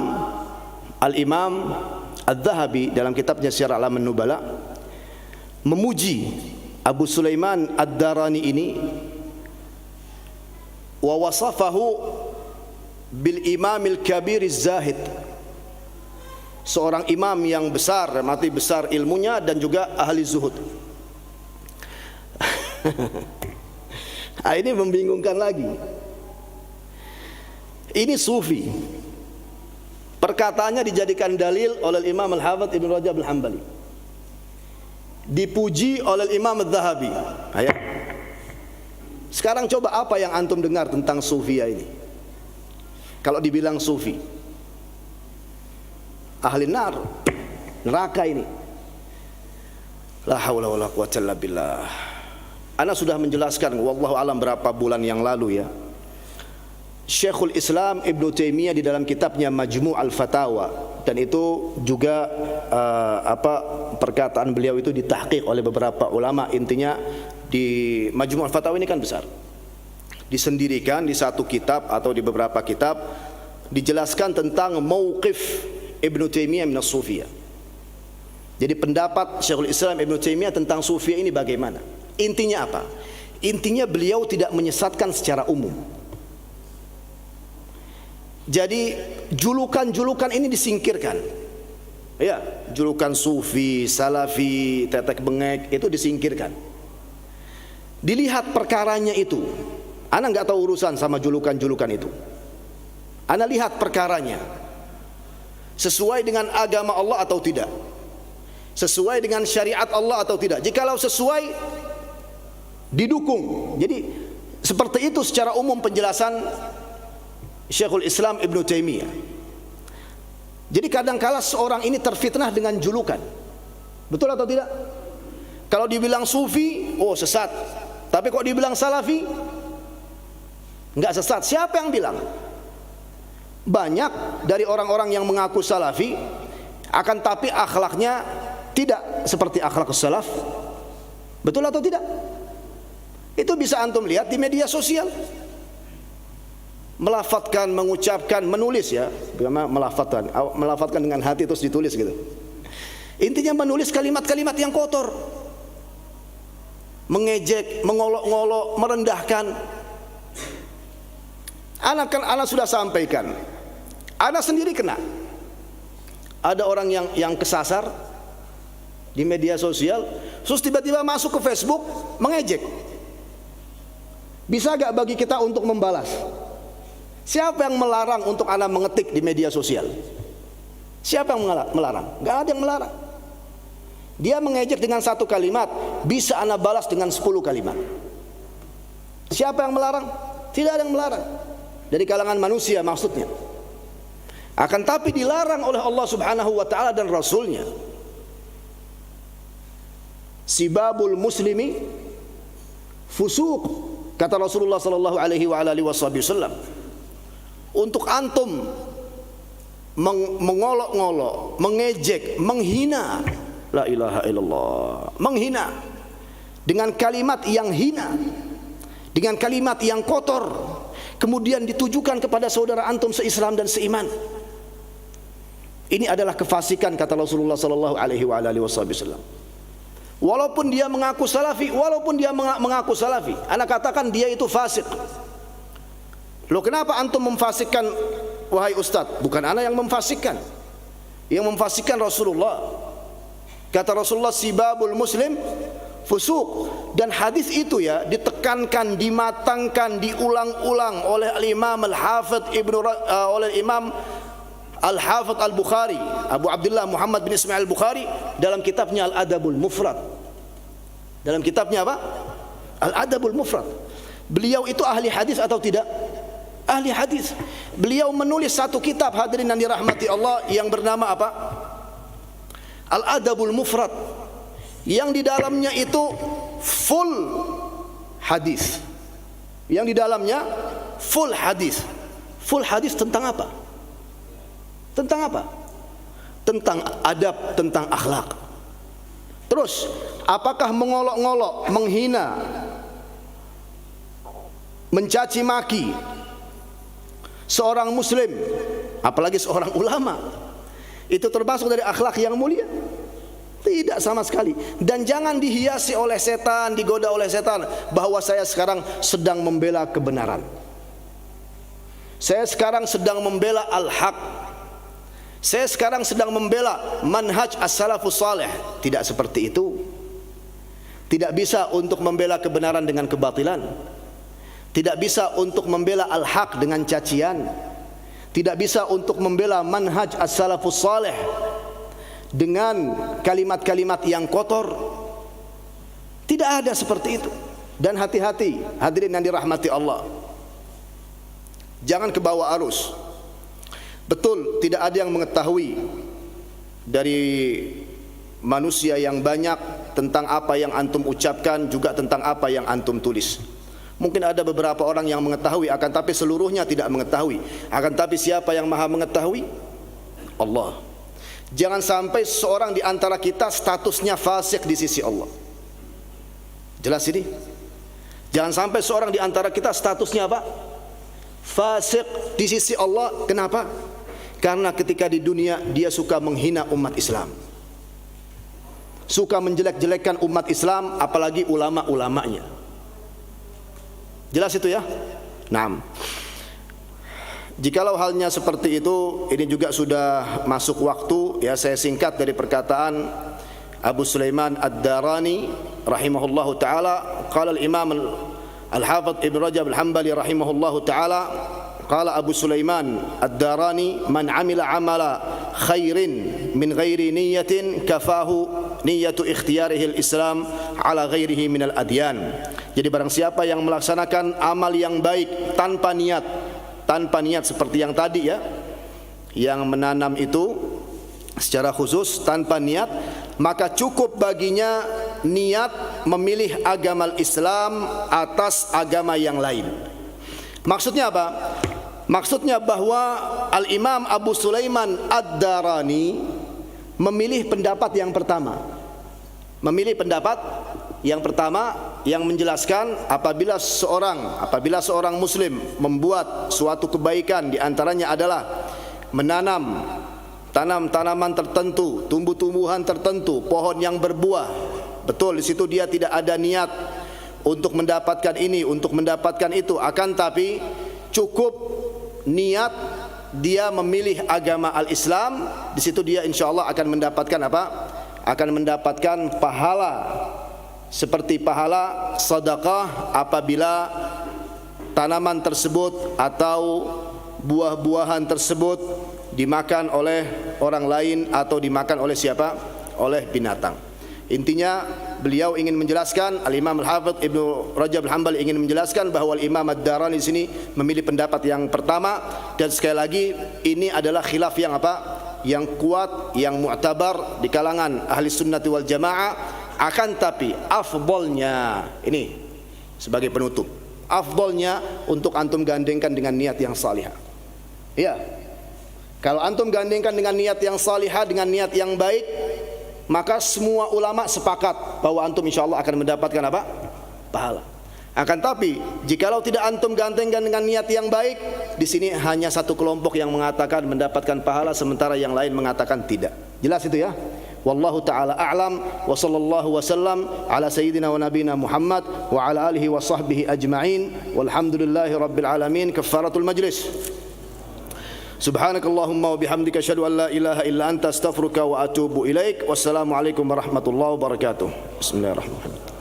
Adz-Dzahabi dalam kitabnya Syiar A'lamun Nubala memuji Abu Sulaiman Ad-Darani ini, wa wasafahu bil imamil kabir az-zahid, seorang imam yang besar, mati besar ilmunya dan juga ahli zuhud. Nah, ini membingungkan lagi. Ini sufi. Perkataannya dijadikan dalil oleh Imam Al-Hafidz Ibn Rajab Al-Hambali, dipuji oleh Imam Al-Zahabi. Ayah. Sekarang coba apa yang antum dengar tentang sufia ini? Kalau dibilang sufi, ahli neraka ini. La haula wala quwwata illa billah. Ana sudah menjelaskan wallahu alam berapa bulan yang lalu ya. Syekhul Islam Ibnu Taimiyah di dalam kitabnya Majmu' al-Fatawa, dan itu juga perkataan beliau itu ditahqiq oleh beberapa ulama. Intinya di Majmu' al-Fatawa ini kan besar, disendirikan di satu kitab atau di beberapa kitab, dijelaskan tentang mauqif Ibnu Taimiyah minas sufiyah. Jadi pendapat Syekhul Islam Ibnu Taimiyah tentang sufiyah ini bagaimana? Intinya apa? Intinya beliau tidak menyesatkan secara umum. Jadi julukan-julukan ini disingkirkan. Ya, julukan sufi, salafi, tetek bengek itu disingkirkan. Dilihat perkaranya itu. Ana nggak tahu urusan sama julukan-julukan itu. Ana lihat perkaranya. Sesuai dengan agama Allah atau tidak? Sesuai dengan syariat Allah atau tidak? Jikalau sesuai, didukung. Jadi seperti itu secara umum penjelasan Syekhul Islam Ibnu Taimiyah. Jadi kadangkala seorang ini terfitnah dengan julukan. Betul atau tidak? Kalau dibilang sufi, oh sesat. Tapi kok dibilang salafi, enggak sesat. Siapa yang bilang? Banyak dari orang-orang yang mengaku salafi, akan tapi akhlaknya tidak seperti akhlak salaf. Betul atau tidak? Itu bisa antum lihat di media sosial. Melafatkan, mengucapkan, menulis ya, melafatkan dengan hati terus ditulis gitu. Intinya menulis kalimat-kalimat yang kotor, mengejek, mengolok-ngolok, merendahkan. Anak sudah sampaikan, anak sendiri kena. Ada orang yang kesasar di media sosial, terus tiba-tiba masuk ke Facebook mengejek. Bisa gak bagi kita untuk membalas? Siapa yang melarang untuk anak mengetik di media sosial? Siapa yang melarang? Gak ada yang melarang. Dia mengejek dengan satu kalimat, bisa anak balas dengan 10 kalimat. Siapa yang melarang? Tidak ada yang melarang. Dari kalangan manusia maksudnya. Akan tapi dilarang oleh Allah Subhanahu wa taala dan Rasulnya. Sibabul muslimi fusuq, kata Rasulullah sallallahu alaihi wasallam. Untuk antum mengolok-ngolok, mengejek, menghina, la ilaha illallah, menghina dengan kalimat yang hina, dengan kalimat yang kotor, kemudian ditujukan kepada saudara antum seislam dan seiman, ini adalah kefasikan, kata Rasulullah sallallahu alaihi wasallam. Walaupun dia mengaku salafi, anak katakan dia itu fasik. Loh, kenapa antum memfasikkan, wahai ustaz? Bukan ana yang memfasikkan. Yang memfasikkan Rasulullah. Kata Rasulullah, sibabul muslim fusuq. Dan hadis itu ya ditekankan, dimatangkan, diulang-ulang oleh Imam Al-Hafidz Imam Al-Hafidz Al-Bukhari, Abu Abdullah Muhammad bin Ismail Al-Bukhari, dalam kitabnya Al-Adabul Mufrad. Dalam kitabnya apa? Al-Adabul Mufrad. Beliau itu ahli hadis atau tidak? Ahli hadis. Beliau menulis satu kitab, hadirin yang dirahmati Allah, yang bernama apa? Al-Adabul Mufrad, yang di dalamnya itu full hadis. Yang di dalamnya full hadis. Full hadis tentang apa? Tentang apa? Tentang adab, tentang akhlak. Terus, apakah mengolok-ngolok, menghina, mencaci maki seorang muslim, apalagi seorang ulama, itu termasuk dari akhlak yang mulia? Tidak sama sekali. Dan jangan dihiasi oleh setan, digoda oleh setan, bahwa saya sekarang sedang membela kebenaran, saya sekarang sedang membela al-haq, saya sekarang sedang membela manhaj as-salafus salih. Tidak seperti itu. Tidak bisa untuk membela kebenaran dengan kebatilan. Tidak bisa untuk membela al-haq dengan cacian. Tidak bisa untuk membela manhaj as-salafus salih dengan kalimat-kalimat yang kotor. Tidak ada seperti itu. Dan hati-hati hadirin yang dirahmati Allah, jangan kebawa arus. Betul, tidak ada yang mengetahui dari manusia yang banyak tentang apa yang antum ucapkan, juga tentang apa yang antum tulis. Mungkin ada beberapa orang yang mengetahui, akan tapi seluruhnya tidak mengetahui. Akan tapi siapa yang maha mengetahui? Allah. Jangan sampai seorang di antara kita statusnya fasik di sisi Allah. Jelas ini? Jangan sampai seorang di antara kita statusnya apa? Fasik di sisi Allah. Kenapa? Karena ketika di dunia dia suka menghina umat Islam, suka menjelek-jelekkan umat Islam, apalagi ulama-ulamanya. Jelas itu ya? Naam. Jikalau halnya seperti itu, ini juga sudah masuk waktu ya, saya singkat dari perkataan Abu Sulaiman Ad-Darani rahimahullahu taala. Qala al-Imam Al-Hafidz Ibn Rajab Al-Hambali rahimahullahu taala, qala Abu Sulaiman Ad-Darani, man amila amala khairin min ghairi niyyatin kafahu niyyatu ikhtiyarihi al-Islam ala ghairihi min al-adyan. Jadi barang siapa yang melaksanakan amal yang baik tanpa niat seperti yang tadi ya, yang menanam itu secara khusus tanpa niat, maka cukup baginya niat memilih agama Islam atas agama yang lain. Maksudnya apa? Maksudnya bahwa Al-Imam Abu Sulaiman Ad-Darani memilih pendapat yang pertama. Memilih pendapat yang pertama yang menjelaskan apabila seorang muslim membuat suatu kebaikan, di antaranya adalah menanam tanaman tertentu, tumbuh-tumbuhan tertentu, pohon yang berbuah. Betul, di situ dia tidak ada niat untuk mendapatkan ini, untuk mendapatkan itu, akan tapi cukup niat dia memilih agama al-Islam, di situ dia insyaallah akan mendapatkan apa? Akan mendapatkan pahala seperti pahala sedekah apabila tanaman tersebut atau buah-buahan tersebut dimakan oleh orang lain atau dimakan oleh siapa? Oleh binatang. Intinya beliau ingin menjelaskan, Al-Imam Al-Hafidz Ibnu Rajab Al-Hambali ingin menjelaskan bahwa Al-Imam Ad-Darani di sini memilih pendapat yang pertama, dan sekali lagi ini adalah khilaf yang apa? Yang kuat, yang mu'tabar di kalangan ahli sunnati wal jamaah. Akan tapi afdolnya, ini sebagai penutup, afdolnya untuk antum gandengkan dengan niat yang salihah. Ya, kalau antum gandengkan dengan niat yang salihah, dengan niat yang baik, maka semua ulama sepakat bahwa antum insyaallah akan mendapatkan apa? Pahala. Akan tapi jikalau tidak antum gandengkan dengan niat yang baik, di sini hanya satu kelompok yang mengatakan mendapatkan pahala, sementara yang lain mengatakan tidak. Jelas itu ya? Wallahu ta'ala a'lam wa sallallahu wasallam ala sayyidina wa nabina Muhammad wa ala alihi wa sahbihi ajma'in walhamdulillahi rabbil alamin. Kafaratul majlis. Subhanakallahumma wa bihamdika asyhadu an la ilaha illa anta astaghfiruka wa atubu ilaik. Wassalamu alaikum warahmatullahi wabarakatuh. Bismillahirrahmanirrahim.